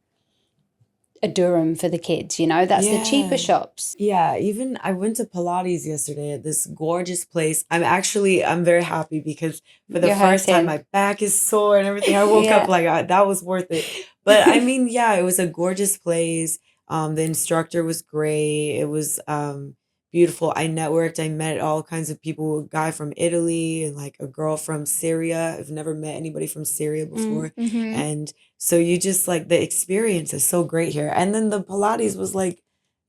[SPEAKER 2] a dirham for the kids, you know, that's the cheaper shops.
[SPEAKER 1] Yeah, even I went to Pilates yesterday at this gorgeous place. I'm very happy because for the first time my back is sore and everything. I woke up like that was worth it. But I mean, it was a gorgeous place. The instructor was great. It was beautiful. I networked. I met all kinds of people. A guy from Italy and like a girl from Syria. I've never met anybody from Syria before. And so you just like, the experience is so great here. And then the Pilates was like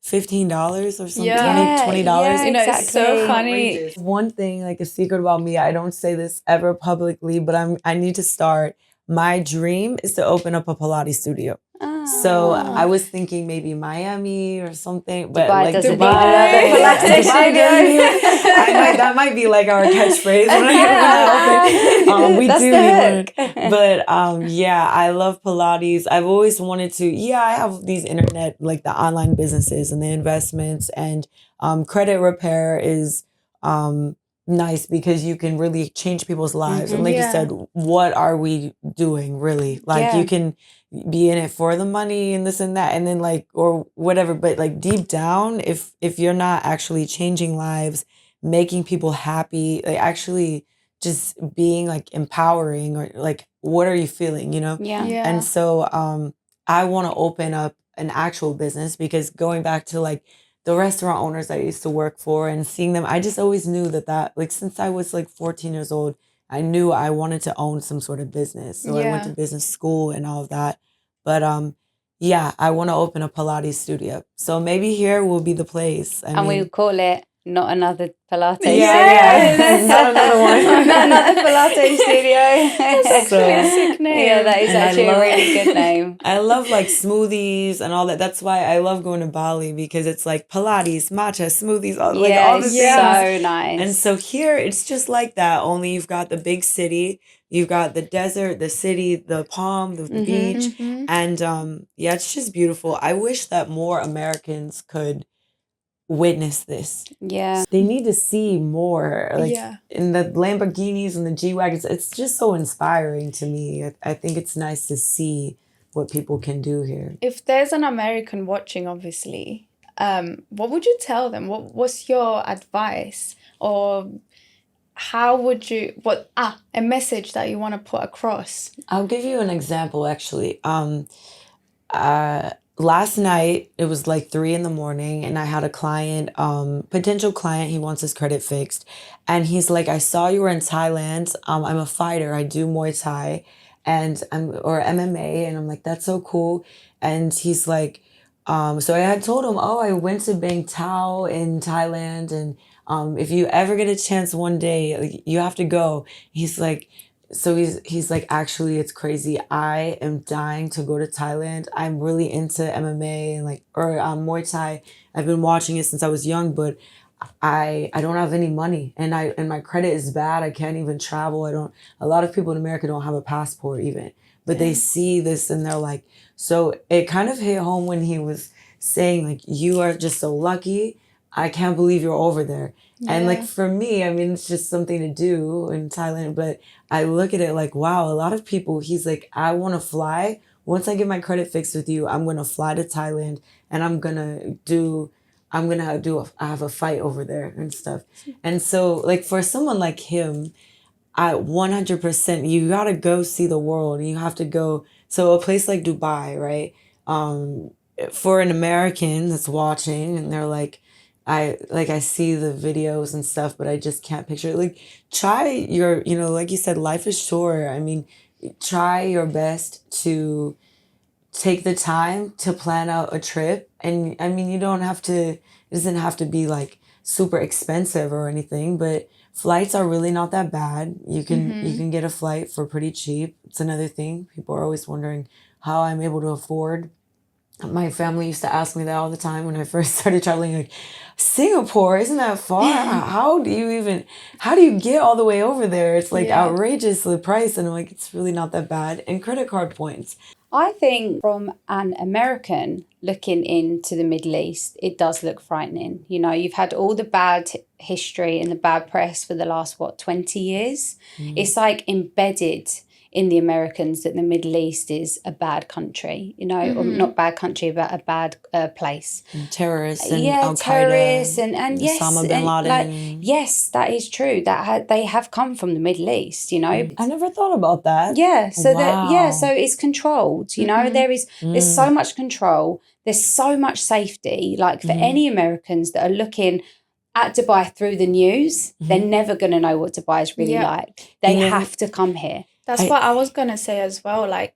[SPEAKER 1] $15 or something, $20.
[SPEAKER 2] Yeah,
[SPEAKER 3] you know, it's so funny.
[SPEAKER 1] One thing, like a secret about me, I don't say this ever publicly, but I need to start. My dream is to open up a Pilates studio. So I was thinking maybe Miami or something, but
[SPEAKER 2] Dubai
[SPEAKER 1] like
[SPEAKER 2] doesn't
[SPEAKER 1] Dubai,
[SPEAKER 2] need another Pilates studio.
[SPEAKER 1] that might be like our catchphrase when I open. We
[SPEAKER 2] That's
[SPEAKER 1] do
[SPEAKER 2] the
[SPEAKER 1] need
[SPEAKER 2] hook.
[SPEAKER 1] one, but yeah, I love Pilates. I've always wanted to. Yeah, I have these internet like the online businesses and the investments, and credit repair is nice because you can really change people's lives. And like you said, what are we doing really? Like you can be in it for the money and this and that, and then like or whatever, but like deep down, if you're not actually changing lives, making people happy, like actually just being like empowering, or like what are you feeling,
[SPEAKER 2] Yeah.
[SPEAKER 1] And so I want to open up an actual business, because going back to like the restaurant owners I used to work for and seeing them, I just always knew that like since I was like 14 years old, I knew I wanted to own some sort of business. So I went to business school and all of that. But yeah, I want to open a Pilates studio. So maybe here will be the place.
[SPEAKER 2] And we would call it Not Another Pilates.
[SPEAKER 1] Yeah. Not another one.
[SPEAKER 2] Not Another Pilates Studio.
[SPEAKER 3] That's actually a sick name.
[SPEAKER 2] Yeah, that is
[SPEAKER 1] And
[SPEAKER 2] actually a really good name.
[SPEAKER 1] I love like smoothies and all that. That's why I love going to Bali, because it's like Pilates, matcha, smoothies, all the things.
[SPEAKER 2] So nice.
[SPEAKER 1] And so here it's just like that. Only you've got the big city, you've got the desert, the city, the palm, the beach, and yeah, it's just beautiful. I wish that more Americans could witness this.
[SPEAKER 2] Yeah.
[SPEAKER 1] They need to see more, like in the Lamborghinis and the G-Wagons. It's just so inspiring to me. I think it's nice to see what people can do here.
[SPEAKER 3] If there's an American watching, obviously, what would you tell them? What's your advice? Or how would you, a message that you want to put across?
[SPEAKER 1] I'll give you an example, actually. Last night, it was like 3 a.m, and I had a client, potential client, he wants his credit fixed. And he's like, I saw you were in Thailand. I'm a fighter. I do Muay Thai or MMA. And I'm like, that's so cool. And he's like, so I had told him, oh, I went to Bang Tao in Thailand. And if you ever get a chance one day, like, you have to go. He's like, so he's like, actually, it's crazy. I am dying to go to Thailand. I'm really into MMA and Muay Thai. I've been watching it since I was young, but I don't have any money, and my credit is bad. I can't even travel. A lot of people in America don't have a passport even, but they see this and they're like, so it kind of hit home when he was saying like, you are just so lucky. I can't believe you're over there. And like for me, I mean, it's just something to do in Thailand, but I look at it like, wow, a lot of people, he's like, I want to fly. Once I get my credit fixed with you, I'm going to fly to Thailand, and I have a fight over there and stuff. And so like for someone like him, I 100%, you got to go see the world. You have to go. So a place like Dubai, right? For an American that's watching and they're like, I see the videos and stuff, but I just can't picture it. Like, try your, like you said, life is short. I mean, try your best to take the time to plan out a trip. And I mean, it doesn't have to be like super expensive or anything, but flights are really not that bad. You can get a flight for pretty cheap. It's another thing. People are always wondering how I'm able to afford. My family used to ask me that all the time when I first started traveling, like, Singapore, isn't that far? How do you get all the way over there? It's like outrageous, the price. And I'm like, it's really not that bad. And credit card points.
[SPEAKER 2] I think from an American looking into the Middle East, it does look frightening. You've had all the bad history and the bad press for the last, 20 years? It's like embedded in the Americans that the Middle East is a bad country, or not bad country, but a bad place.
[SPEAKER 1] And terrorists and
[SPEAKER 2] Al-Qaeda. Terrorists and yes.
[SPEAKER 1] Osama bin Laden.
[SPEAKER 2] Yes, that is true. They have come from the Middle East,
[SPEAKER 1] I never thought about that.
[SPEAKER 2] Yeah, so so it's controlled, there's so much control. There's so much safety. Like for any Americans that are looking at Dubai through the news, they're never going to know what Dubai is really like. They have to come here.
[SPEAKER 3] That's what I was going to say as well. Like,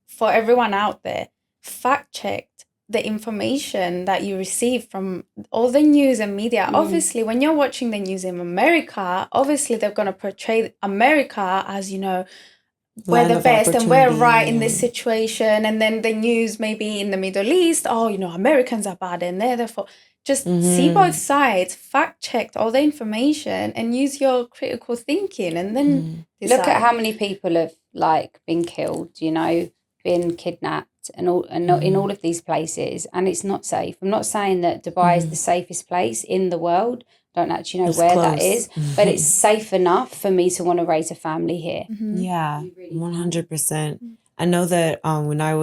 [SPEAKER 3] for everyone out there, fact check the information that you receive from all the news and media. Obviously, when you're watching the news in America, obviously they're going to portray America as, we're the best and we're right in
[SPEAKER 1] and-
[SPEAKER 3] this situation, and then the news maybe in the Middle East, oh, Americans are bad and they're therefore just see both sides, fact check all the information, and use your critical thinking, and then decide.
[SPEAKER 2] Look at how many people have like been killed, been kidnapped, and not in all of these places, and it's not safe. I'm not saying that Dubai is the safest place in the world. Don't actually know where that is, but it's safe enough for me to want to raise a family here.
[SPEAKER 1] Yeah, 100%. I know that when I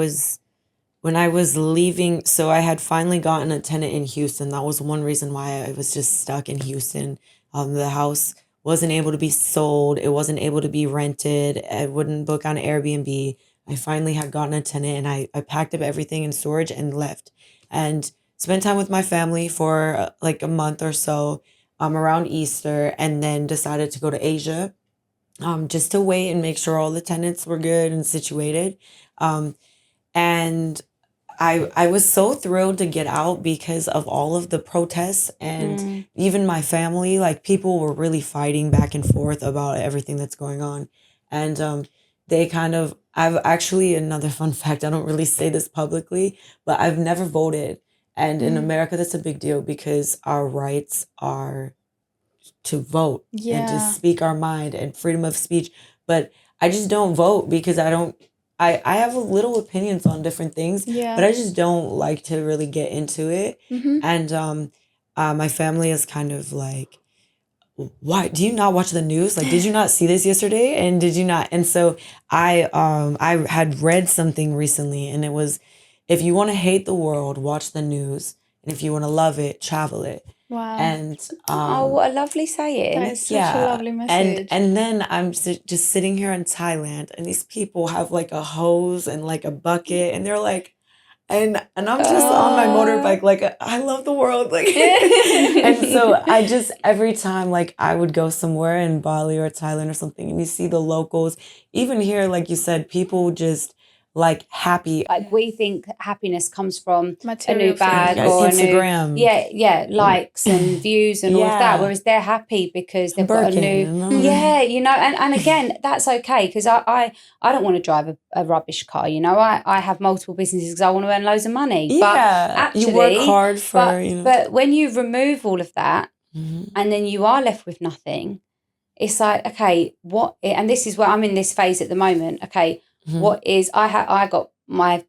[SPEAKER 1] was leaving, so I had finally gotten a tenant in Houston. That was one reason why I was just stuck in Houston. The house wasn't able to be sold. It wasn't able to be rented. I wouldn't book on Airbnb. I finally had gotten a tenant, and I packed up everything in storage and left and spent time with my family for like a month or so around Easter, and then decided to go to Asia just to wait and make sure all the tenants were good and situated. And I was so thrilled to get out because of all of the protests, and even my family, like people were really fighting back and forth about everything that's going on. And they kind of, I've actually, another fun fact, I don't really say this publicly, but I've never voted. And in America, that's a big deal because our rights are to vote and to speak our mind and freedom of speech. But I just don't vote because I have little opinions on different things, but I just don't like to really get into it. And my family is kind of like, why do you not watch the news? Like, did you not see this yesterday? And did you not? And so I had read something recently, and it was, if you want to hate the world, watch the news, and if you want to love it, travel it.
[SPEAKER 3] Wow.
[SPEAKER 1] And
[SPEAKER 2] what a lovely saying.
[SPEAKER 3] That is such a lovely message.
[SPEAKER 1] And then I'm just sitting here in Thailand, and these people have like a hose and like a bucket, and they're like, and I'm just on my motorbike, like I love the world, like. And so I just, every time like I would go somewhere in Bali or Thailand or something, and you see the locals, even here, like you said, people just like happy.
[SPEAKER 2] Like we think happiness comes from
[SPEAKER 3] Material
[SPEAKER 2] a new bag
[SPEAKER 3] things.
[SPEAKER 2] or
[SPEAKER 1] Instagram.
[SPEAKER 2] likes and views and all of that. Whereas they're happy because they've got a new, and again, that's okay, because I don't want to drive a rubbish car. I have multiple businesses because I want to earn loads of money.
[SPEAKER 1] Yeah,
[SPEAKER 2] but actually,
[SPEAKER 1] you work hard for,
[SPEAKER 2] but when you remove all of that, and then you are left with nothing, it's like, okay, and this is where I'm in this phase at the moment. Okay. What is I bought my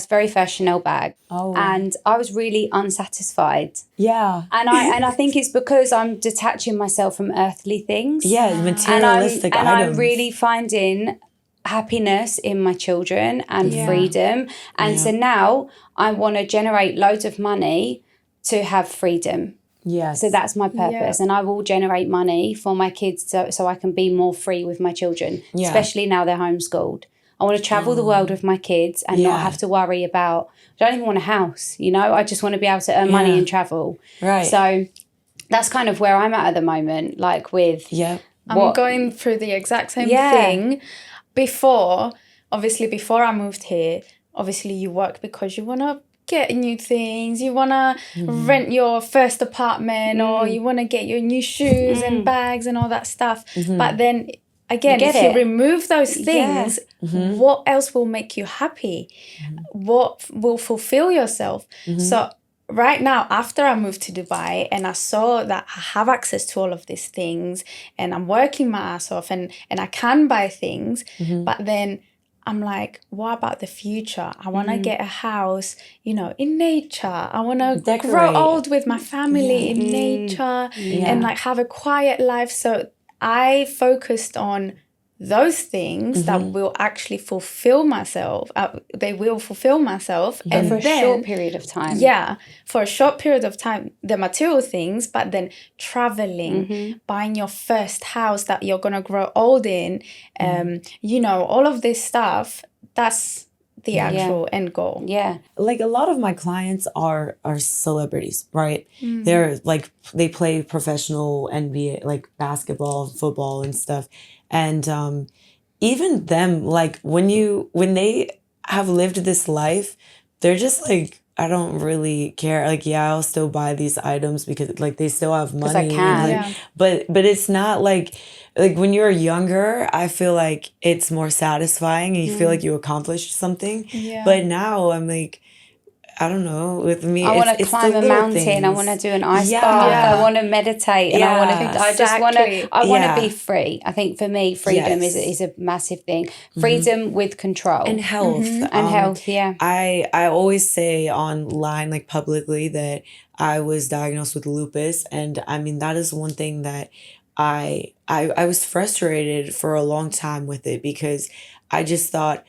[SPEAKER 2] very first Chanel bag, and I was really unsatisfied.
[SPEAKER 1] Yeah,
[SPEAKER 2] and I think it's because I'm detaching myself from earthly things.
[SPEAKER 1] Yeah, materialistic
[SPEAKER 2] and
[SPEAKER 1] items.
[SPEAKER 2] I'm really finding happiness in my children and freedom, and so now I want to generate loads of money to have freedom.
[SPEAKER 1] Yes.
[SPEAKER 2] So that's my purpose, and I will generate money for my kids so I can be more free with my children, especially now they're homeschooled. I want to travel the world with my kids and not have to worry about, I don't even want a house, I just want to be able to earn money and travel.
[SPEAKER 1] Right.
[SPEAKER 2] So that's kind of where I'm at the moment, like with...
[SPEAKER 3] I'm going through the exact same thing. Before I moved here, obviously you work because you want to get new things, you want to rent your first apartment, or you want to get your new shoes and bags and all that stuff. But then again, if you remove those things, what else will make you happy? What will fulfill yourself? So right now, after I moved to Dubai and I saw that I have access to all of these things and I'm working my ass off and I can buy things, but then I'm like, what about the future? I want to get a house, in nature. I want to grow old with my family in nature and like have a quiet life. So I focused on those things that will actually fulfill myself. They will fulfill myself.
[SPEAKER 2] And for a short period of time.
[SPEAKER 3] Yeah, for a short period of time, the material things, but then traveling, buying your first house that you're going to grow old in, all of this stuff, that's the actual end goal.
[SPEAKER 2] Yeah.
[SPEAKER 1] Like a lot of my clients are celebrities, right? They're like, they play professional NBA, like basketball, football and stuff. And even them, like when they have lived this life, they're just like I don't really care. Like, yeah, I'll still buy these items because like they still have money.
[SPEAKER 2] I can.
[SPEAKER 1] And, like, but it's not like when you're younger, I feel like it's more satisfying and you feel like you accomplished something.
[SPEAKER 3] Yeah.
[SPEAKER 1] But now I'm like, I don't know. With me,
[SPEAKER 2] I want to
[SPEAKER 1] it's
[SPEAKER 2] climb
[SPEAKER 1] the
[SPEAKER 2] a
[SPEAKER 1] little
[SPEAKER 2] mountain.
[SPEAKER 1] things.
[SPEAKER 2] I want to do an ice
[SPEAKER 1] Yeah.
[SPEAKER 2] bath.
[SPEAKER 3] Yeah.
[SPEAKER 2] I want to meditate, and I want to. I just want to. I want to be free. I think for me, freedom is a massive thing. Freedom with control
[SPEAKER 1] and health.
[SPEAKER 2] and health. Yeah.
[SPEAKER 1] I always say online, like publicly, that I was diagnosed with lupus, and I mean that is one thing that I was frustrated for a long time with it because I just thought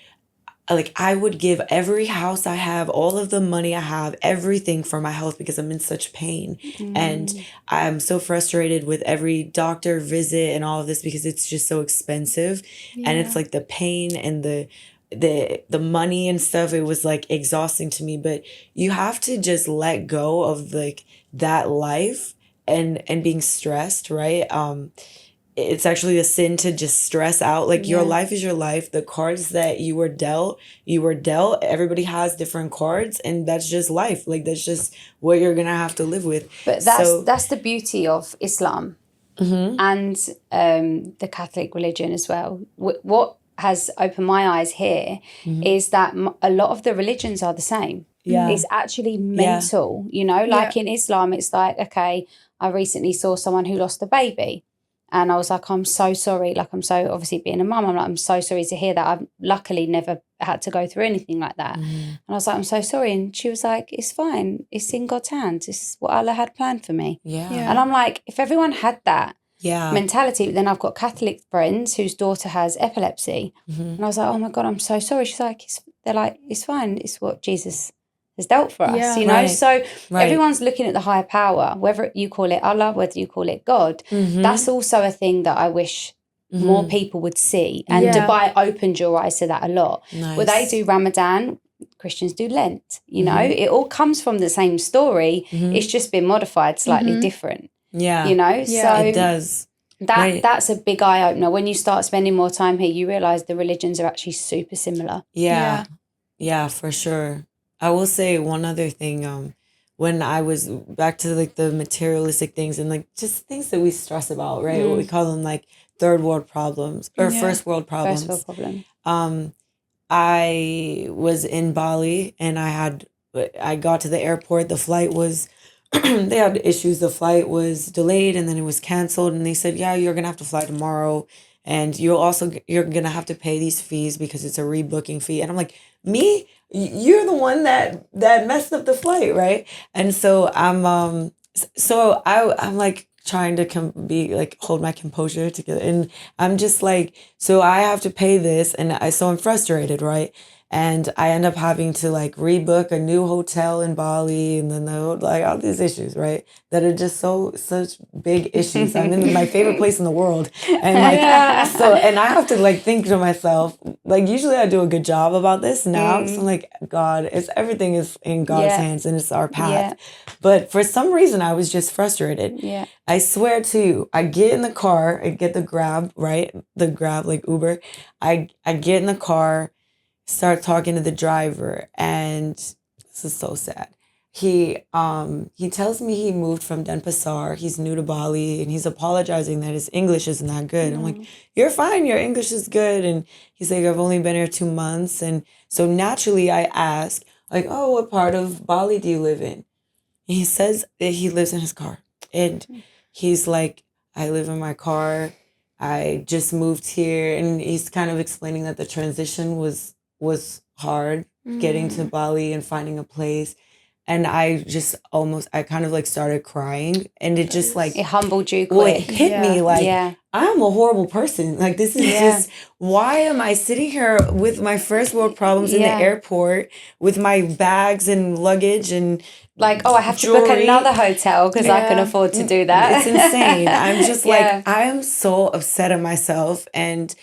[SPEAKER 1] like I would give every house I have, all of the money I have, everything for my health because I'm in such pain. And I'm so frustrated with every doctor visit and all of this because it's just so expensive. And it's like the pain and the money and stuff, it was like exhausting to me. But you have to just let go of like that life and being stressed, right? It's actually a sin to just stress out. Like your life is your life. The cards that you were dealt. Everybody has different cards, and that's just life. Like that's just what you're gonna have to live with.
[SPEAKER 2] But that's the beauty of Islam and the Catholic religion as well. What has opened my eyes here is that a lot of the religions are the same.
[SPEAKER 1] Yeah.
[SPEAKER 2] It's actually mental, you know, like in Islam, it's like, okay, I recently saw someone who lost a baby. And I was like, I'm so sorry. Like, I'm so, obviously being a mum, I'm like, I'm so sorry to hear that. I've luckily never had to go through anything like that. And I was like, I'm so sorry. And she was like, it's fine. It's in God's hands. It's what Allah had planned for me.
[SPEAKER 1] Yeah.
[SPEAKER 2] And I'm like, if everyone had that
[SPEAKER 1] Yeah.
[SPEAKER 2] mentality, then I've got Catholic friends whose daughter has epilepsy. And I was like, oh my God, I'm so sorry. She's like, they're like, it's fine. It's what Jesus has dealt for us, you know?
[SPEAKER 1] Right.
[SPEAKER 2] So everyone's looking at the higher power, whether you call it Allah, whether you call it God. That's also a thing that I wish more people would see. And Dubai opened your eyes to that a lot.
[SPEAKER 1] Nice.
[SPEAKER 2] Where they do Ramadan, Christians do Lent, you know? It all comes from the same story. It's just been modified slightly different.
[SPEAKER 1] Yeah.
[SPEAKER 2] You know?
[SPEAKER 3] Yeah.
[SPEAKER 2] So
[SPEAKER 1] it does.
[SPEAKER 2] That's a big eye opener. When you start spending more time here, you realise the religions are actually super similar.
[SPEAKER 1] Yeah, for sure. I will say one other thing. When I was back to like the materialistic things and like just things that we stress about, right? What we call them like third world problems or first world problems.
[SPEAKER 2] First world problem.
[SPEAKER 1] I was in Bali and I got to the airport. The flight was they had issues. The flight was delayed and then it was canceled. And they said, yeah, you're gonna have to fly tomorrow. And you're gonna have to pay these fees because it's a rebooking fee. And I'm like, me? You're the one that messed up the flight, right? And so I'm like trying to be like hold my composure together, and I'm just like, so I have to pay this, and I'm frustrated, right? And I end up having to like rebook a new hotel in Bali, and then like all these issues, right? That are just such big issues. I'm in my favorite place in the world, and like and I have to like think to myself, like usually I do a good job about this now. So I'm like, God, everything is in God's hands, and it's our path. But for some reason, I was just frustrated.
[SPEAKER 2] Yeah,
[SPEAKER 1] I swear to you, I get in the car, I get the Grab, right? The Grab like Uber. I get in the car. Start talking to the driver, and this is so sad. He tells me he moved from Denpasar. He's new to Bali, and he's apologizing that his English isn't that good. I'm like, you're fine. Your English is good. And he's like, I've only been here 2 months. And so naturally I ask, like, oh, what part of Bali do you live in? And he says that he lives in his car. And he's like, I live in my car. I just moved here. And he's kind of explaining that the transition was hard getting to Bali and finding a place. And I kind of like started crying, and it just like
[SPEAKER 2] it humbled you quick.
[SPEAKER 1] Well, it hit me like I'm a horrible person. Like this is just, why am I sitting here with my first world problems in the airport with my bags and luggage and
[SPEAKER 2] like, oh, I have
[SPEAKER 1] jewelry.
[SPEAKER 2] To book another hotel because I can afford to do that.
[SPEAKER 1] It's insane. I'm just like, I am so upset at myself. And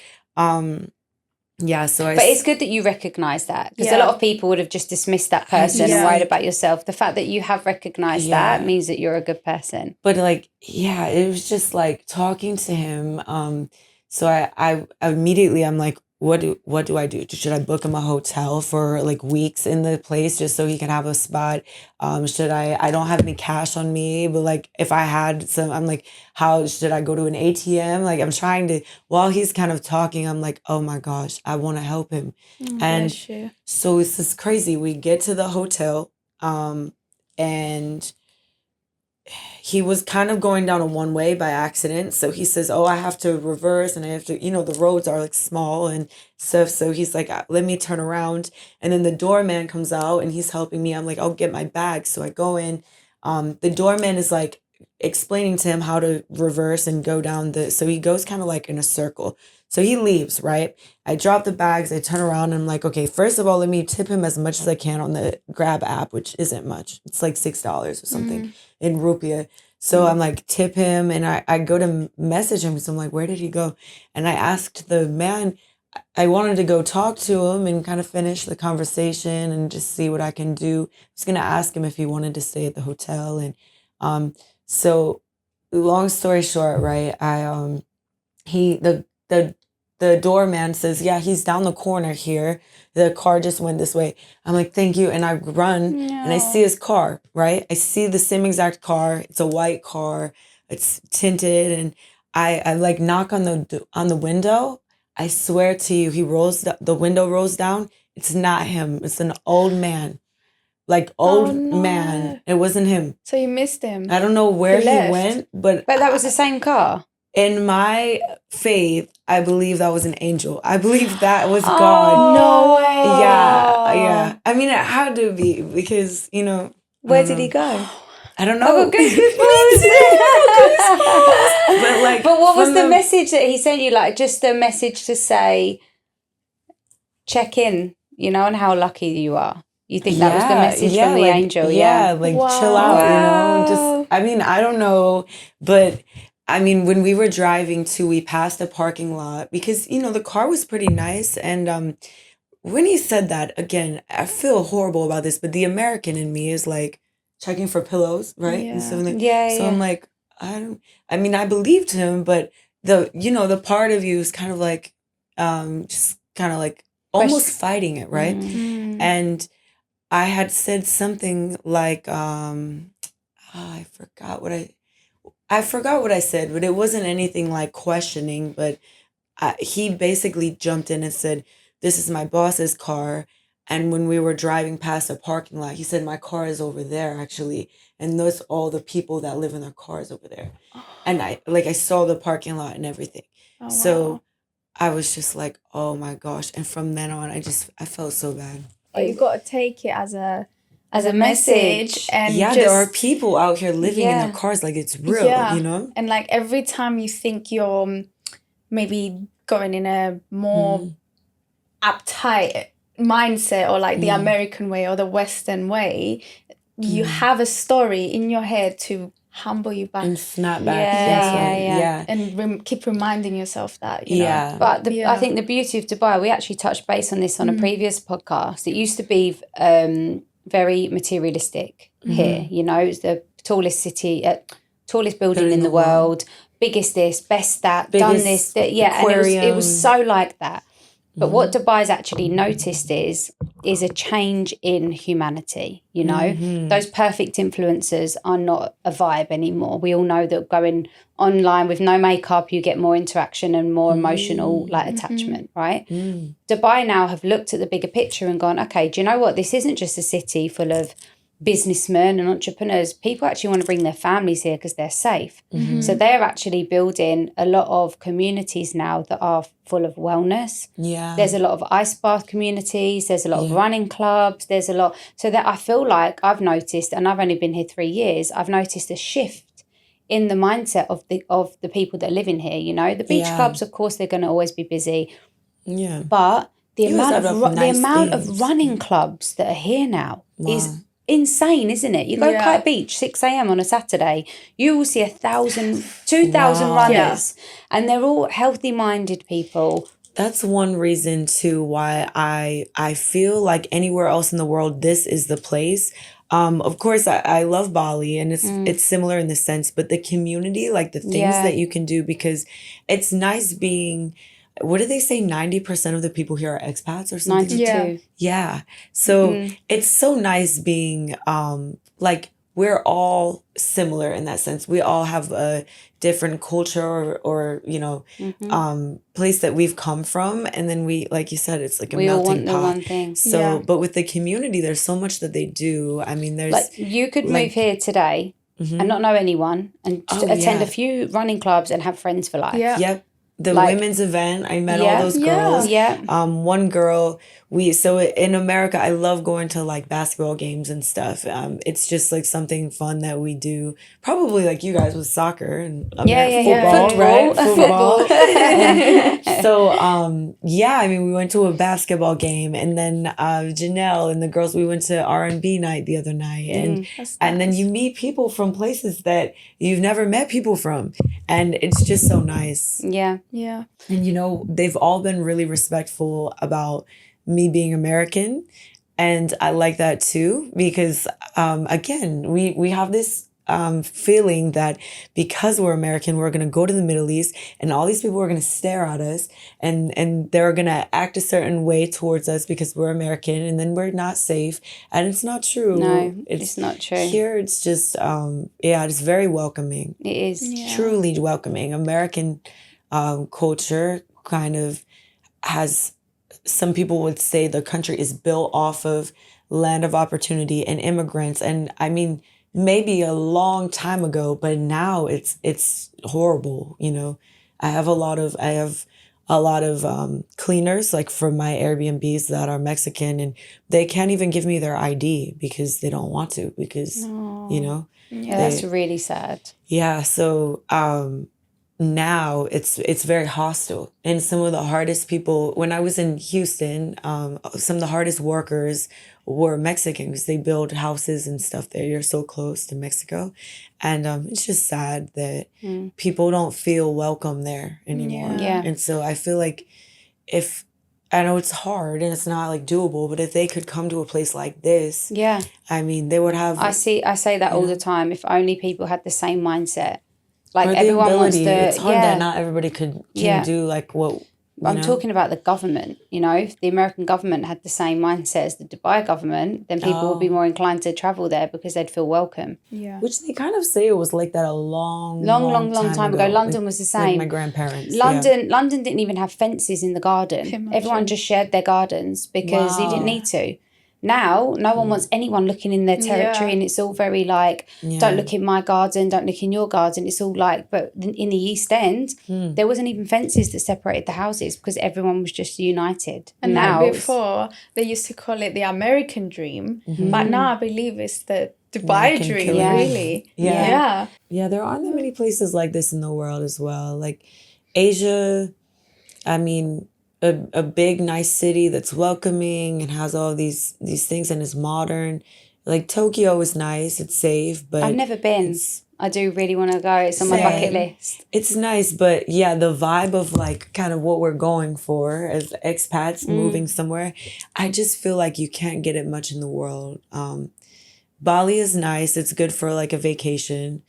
[SPEAKER 1] but
[SPEAKER 2] it's good that you recognize that, because a lot of people would have just dismissed that person and worried about yourself. The fact that you have recognized that means that you're a good person.
[SPEAKER 1] But like, it was just like talking to him. So I immediately, I'm like, what do I do? Should I book him a hotel for like weeks in the place just so he can have a spot? Should I don't have any cash on me, but like if I had some, I'm like, how should I go to an ATM? Like I'm trying to, while he's kind of talking, I'm like, oh my gosh, I want to help him. And
[SPEAKER 3] Bless you.
[SPEAKER 1] so it's just crazy. We get to the hotel, and he was kind of going down a one way by accident. So he says, oh, I have to reverse and I have to, the roads are like small and stuff. So he's like, let me turn around. And then the doorman comes out and he's helping me. I'm like, I'll get my bag. So I go in. The doorman is like explaining to him how to reverse and go down so he goes kind of like in a circle. So he leaves, right? I drop the bags. I turn around and I'm like, okay, first of all, let me tip him as much as I can on the Grab app, which isn't much. It's like $6 or something in rupiah. So I'm like, tip him. And I go to message him. So I'm like, where did he go? And I asked the man, I wanted to go talk to him and kind of finish the conversation and just see what I can do. I was going to ask him if he wanted to stay at the hotel. And so long story short, right? The doorman says, yeah, he's down the corner here. The car just went this way. I'm like, thank you. And I run and I see his car, right? I see the same exact car. It's a white car. It's tinted. And I like knock on the window. I swear to you, the window rolls down. It's not him. It's an old man. Like old man. It wasn't him.
[SPEAKER 3] So you missed him.
[SPEAKER 1] I don't know where he went, but
[SPEAKER 2] that was the same car.
[SPEAKER 1] In my faith, I believe that was an angel. I believe that was God.
[SPEAKER 3] No way.
[SPEAKER 1] Yeah. I mean, it had to be because,
[SPEAKER 2] Where did he go?
[SPEAKER 1] I don't know.
[SPEAKER 2] But what was the message that he sent you? Like just a message to say, check in, on how lucky you are. You think that was the message from the angel?
[SPEAKER 1] Yeah, like chill out, Just, I don't know, but I mean, when we were driving too, we passed a parking lot because, the car was pretty nice. And when he said that, again, I feel horrible about this, but the American in me is like checking for pillows, right?
[SPEAKER 3] Yeah.
[SPEAKER 1] And so I'm like, I believed him, but the part of you is kind of like, just kind of like almost fighting it, right?
[SPEAKER 3] Mm.
[SPEAKER 1] And I had said something like, I forgot what I said, but it wasn't anything like questioning, but he basically jumped in and said, this is my boss's car. And when we were driving past a parking lot, he said, my car is over there, actually. And those all the people that live in their cars over there. And I saw the parking lot and everything.
[SPEAKER 3] Oh,
[SPEAKER 1] so I was just like, oh my gosh. And from then on, I felt so bad.
[SPEAKER 3] You got to take it as a message. And
[SPEAKER 1] there are people out here living in their cars like it's real,
[SPEAKER 3] And like every time you think you're maybe going in a more uptight mindset or like the American way or the Western way, you have a story in your head to humble you back
[SPEAKER 1] and snap back.
[SPEAKER 3] And keep reminding yourself that you know.
[SPEAKER 2] But I think the beauty of Dubai, we actually touched base on this on a previous podcast. It used to be very materialistic here. It's the tallest city, tallest building in the world, biggest this, best that, done this, that, and it was so like that. But what Dubai's actually noticed is a change in humanity, Those perfect influencers are not a vibe anymore. We all know that going online with no makeup, you get more interaction and more emotional attachment, right? Dubai now have looked at the bigger picture and gone, okay, do you know what? This isn't just a city full of businessmen and entrepreneurs. People actually want to bring their families here because they're safe. So they're actually building a lot of communities now that are full of wellness. There's a lot of ice bath communities. There's a lot of running clubs. There's a lot. So that I feel like I've noticed, and I've only been here 3 years, I've noticed a shift in the mindset of the people that live in here. The beach clubs, of course, they're going to always be busy. But the amount of running clubs that are here now is insane, isn't it? You go Kite Beach 6 a.m. on a Saturday, you will see 1,000, 2,000 runners, and they're all healthy-minded people.
[SPEAKER 1] That's one reason too why I feel like anywhere else in the world, this is the place. Of course, I love Bali, and it's similar in the sense, but the community, like the things that you can do, because it's nice being what did they say? 90% of the people here are expats or something?
[SPEAKER 2] 92.
[SPEAKER 1] Yeah. So it's so nice being like we're all similar in that sense. We all have a different culture or place that we've come from. And then we, like you said, it's like a
[SPEAKER 2] We all want
[SPEAKER 1] melting
[SPEAKER 2] the
[SPEAKER 1] pot.
[SPEAKER 2] one thing.
[SPEAKER 1] So, but with the community, there's so much that they do. I mean, there's
[SPEAKER 2] like you could move here today and not know anyone and just attend a few running clubs and have friends for life.
[SPEAKER 3] Yeah.
[SPEAKER 1] Yep. The women's event, I met all those girls.
[SPEAKER 2] Yeah.
[SPEAKER 1] One girl, so in America, I love going to like basketball games and stuff. It's just like something fun that we do. Probably like you guys with soccer and football,
[SPEAKER 2] Football.
[SPEAKER 1] right? Football. So, I mean, we went to a basketball game, and then Janelle and the girls, we went to R&B night the other night, and then you meet people from places that you've never met people from, and it's just so nice.
[SPEAKER 2] Yeah.
[SPEAKER 3] Yeah.
[SPEAKER 1] And they've all been really respectful about me being American, and I like that too because again, we have this feeling that because we're American, we're going to go to the Middle East and all these people are going to stare at us and they're going to act a certain way towards us because we're American, and then we're not safe. And it's not true.
[SPEAKER 2] No, it's not true.
[SPEAKER 1] Here it's just, it's very welcoming.
[SPEAKER 2] It is.
[SPEAKER 1] Truly welcoming. American culture kind of has, some people would say the country is built off of land of opportunity and immigrants. And I mean, maybe a long time ago, but now it's horrible. I have a lot of cleaners like for my Airbnbs that are Mexican, and they can't even give me their ID because they don't want to because
[SPEAKER 2] that's really sad.
[SPEAKER 1] Yeah. So now it's very hostile, and some of the hardest people, when I was in Houston, some of the hardest workers were Mexican because they build houses and stuff there. You're so close to Mexico, and it's just sad that people don't feel welcome there anymore.
[SPEAKER 2] Yeah.
[SPEAKER 1] And so I feel like if, I know it's hard and it's not like doable, but if they could come to a place like this, I mean, they would have.
[SPEAKER 2] I say that all the time. If only people had the same mindset. Like
[SPEAKER 1] or
[SPEAKER 2] everyone
[SPEAKER 1] ability.
[SPEAKER 2] wants to.
[SPEAKER 1] It's hard that not everybody can do like what.
[SPEAKER 2] I'm talking about the government. If the American government had the same mindset as the Dubai government, then people would be more inclined to travel there because they'd feel welcome.
[SPEAKER 3] Yeah.
[SPEAKER 1] Which they kind of say it was like that a long time ago.
[SPEAKER 2] London was the same.
[SPEAKER 1] Like my grandparents.
[SPEAKER 2] London didn't even have fences in the garden. Everyone just shared their gardens because you didn't need to. Now, no one wants anyone looking in their territory, and it's all very like, don't look in my garden, don't look in your garden. It's all like, but in the East End, there wasn't even fences that separated the houses because everyone was just united.
[SPEAKER 3] And
[SPEAKER 2] now
[SPEAKER 3] like before, they used to call it the American dream, but now I believe it's the Dubai dream, really.
[SPEAKER 1] Yeah, there aren't that many places like this in the world as well. Like Asia, I mean, a big nice city that's welcoming and has all these things and is modern. Like Tokyo is nice, it's safe, but
[SPEAKER 2] I've never been. I do really want to go. It's on my bucket list.
[SPEAKER 1] It's nice, but the vibe of like kind of what we're going for as expats moving somewhere, I just feel like you can't get it much in the world. Bali is nice. It's good for like a vacation.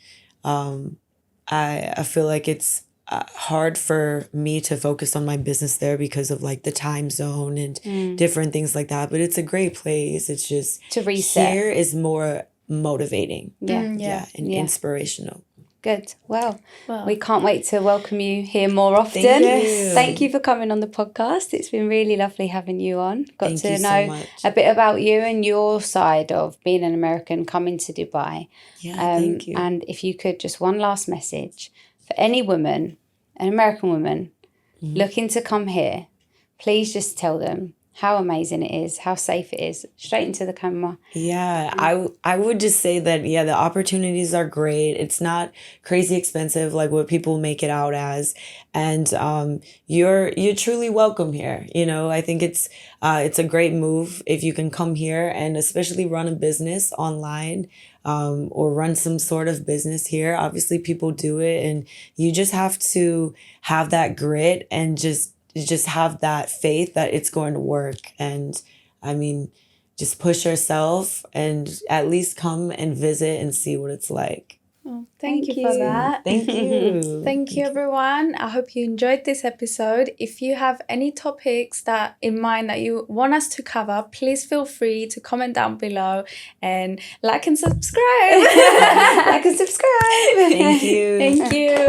[SPEAKER 1] I feel like it's hard for me to focus on my business there because of like the time zone and different things like that. But it's a great place. It's just
[SPEAKER 2] to reset.
[SPEAKER 1] Here is more motivating. And inspirational.
[SPEAKER 2] Good. Well, we can't wait to welcome you here more often. Thank you for coming on the podcast. It's been really lovely having you on. Got to know a bit about you and your side of being an American coming to Dubai.
[SPEAKER 1] Thank you.
[SPEAKER 2] And if you could, just one last message for any woman, an American woman, looking to come here, please just tell them how amazing it is, how safe it is. Straight into the camera.
[SPEAKER 1] Yeah, I would just say that, the opportunities are great. It's not crazy expensive like what people make it out as. And you're truly welcome here. I think it's a great move if you can come here and especially run a business online. Or run some sort of business here. Obviously, people do it, and you just have to have that grit and just have that faith that it's going to work. And I mean, just push yourself and at least come and visit and see what it's like.
[SPEAKER 3] Oh, thank you for that.
[SPEAKER 1] Thank you.
[SPEAKER 3] Thank you, everyone. I hope you enjoyed this episode. If you have any topics that in mind that you want us to cover, please feel free to comment down below and like and subscribe.
[SPEAKER 2] Like and subscribe.
[SPEAKER 1] Thank you.
[SPEAKER 3] Thank you.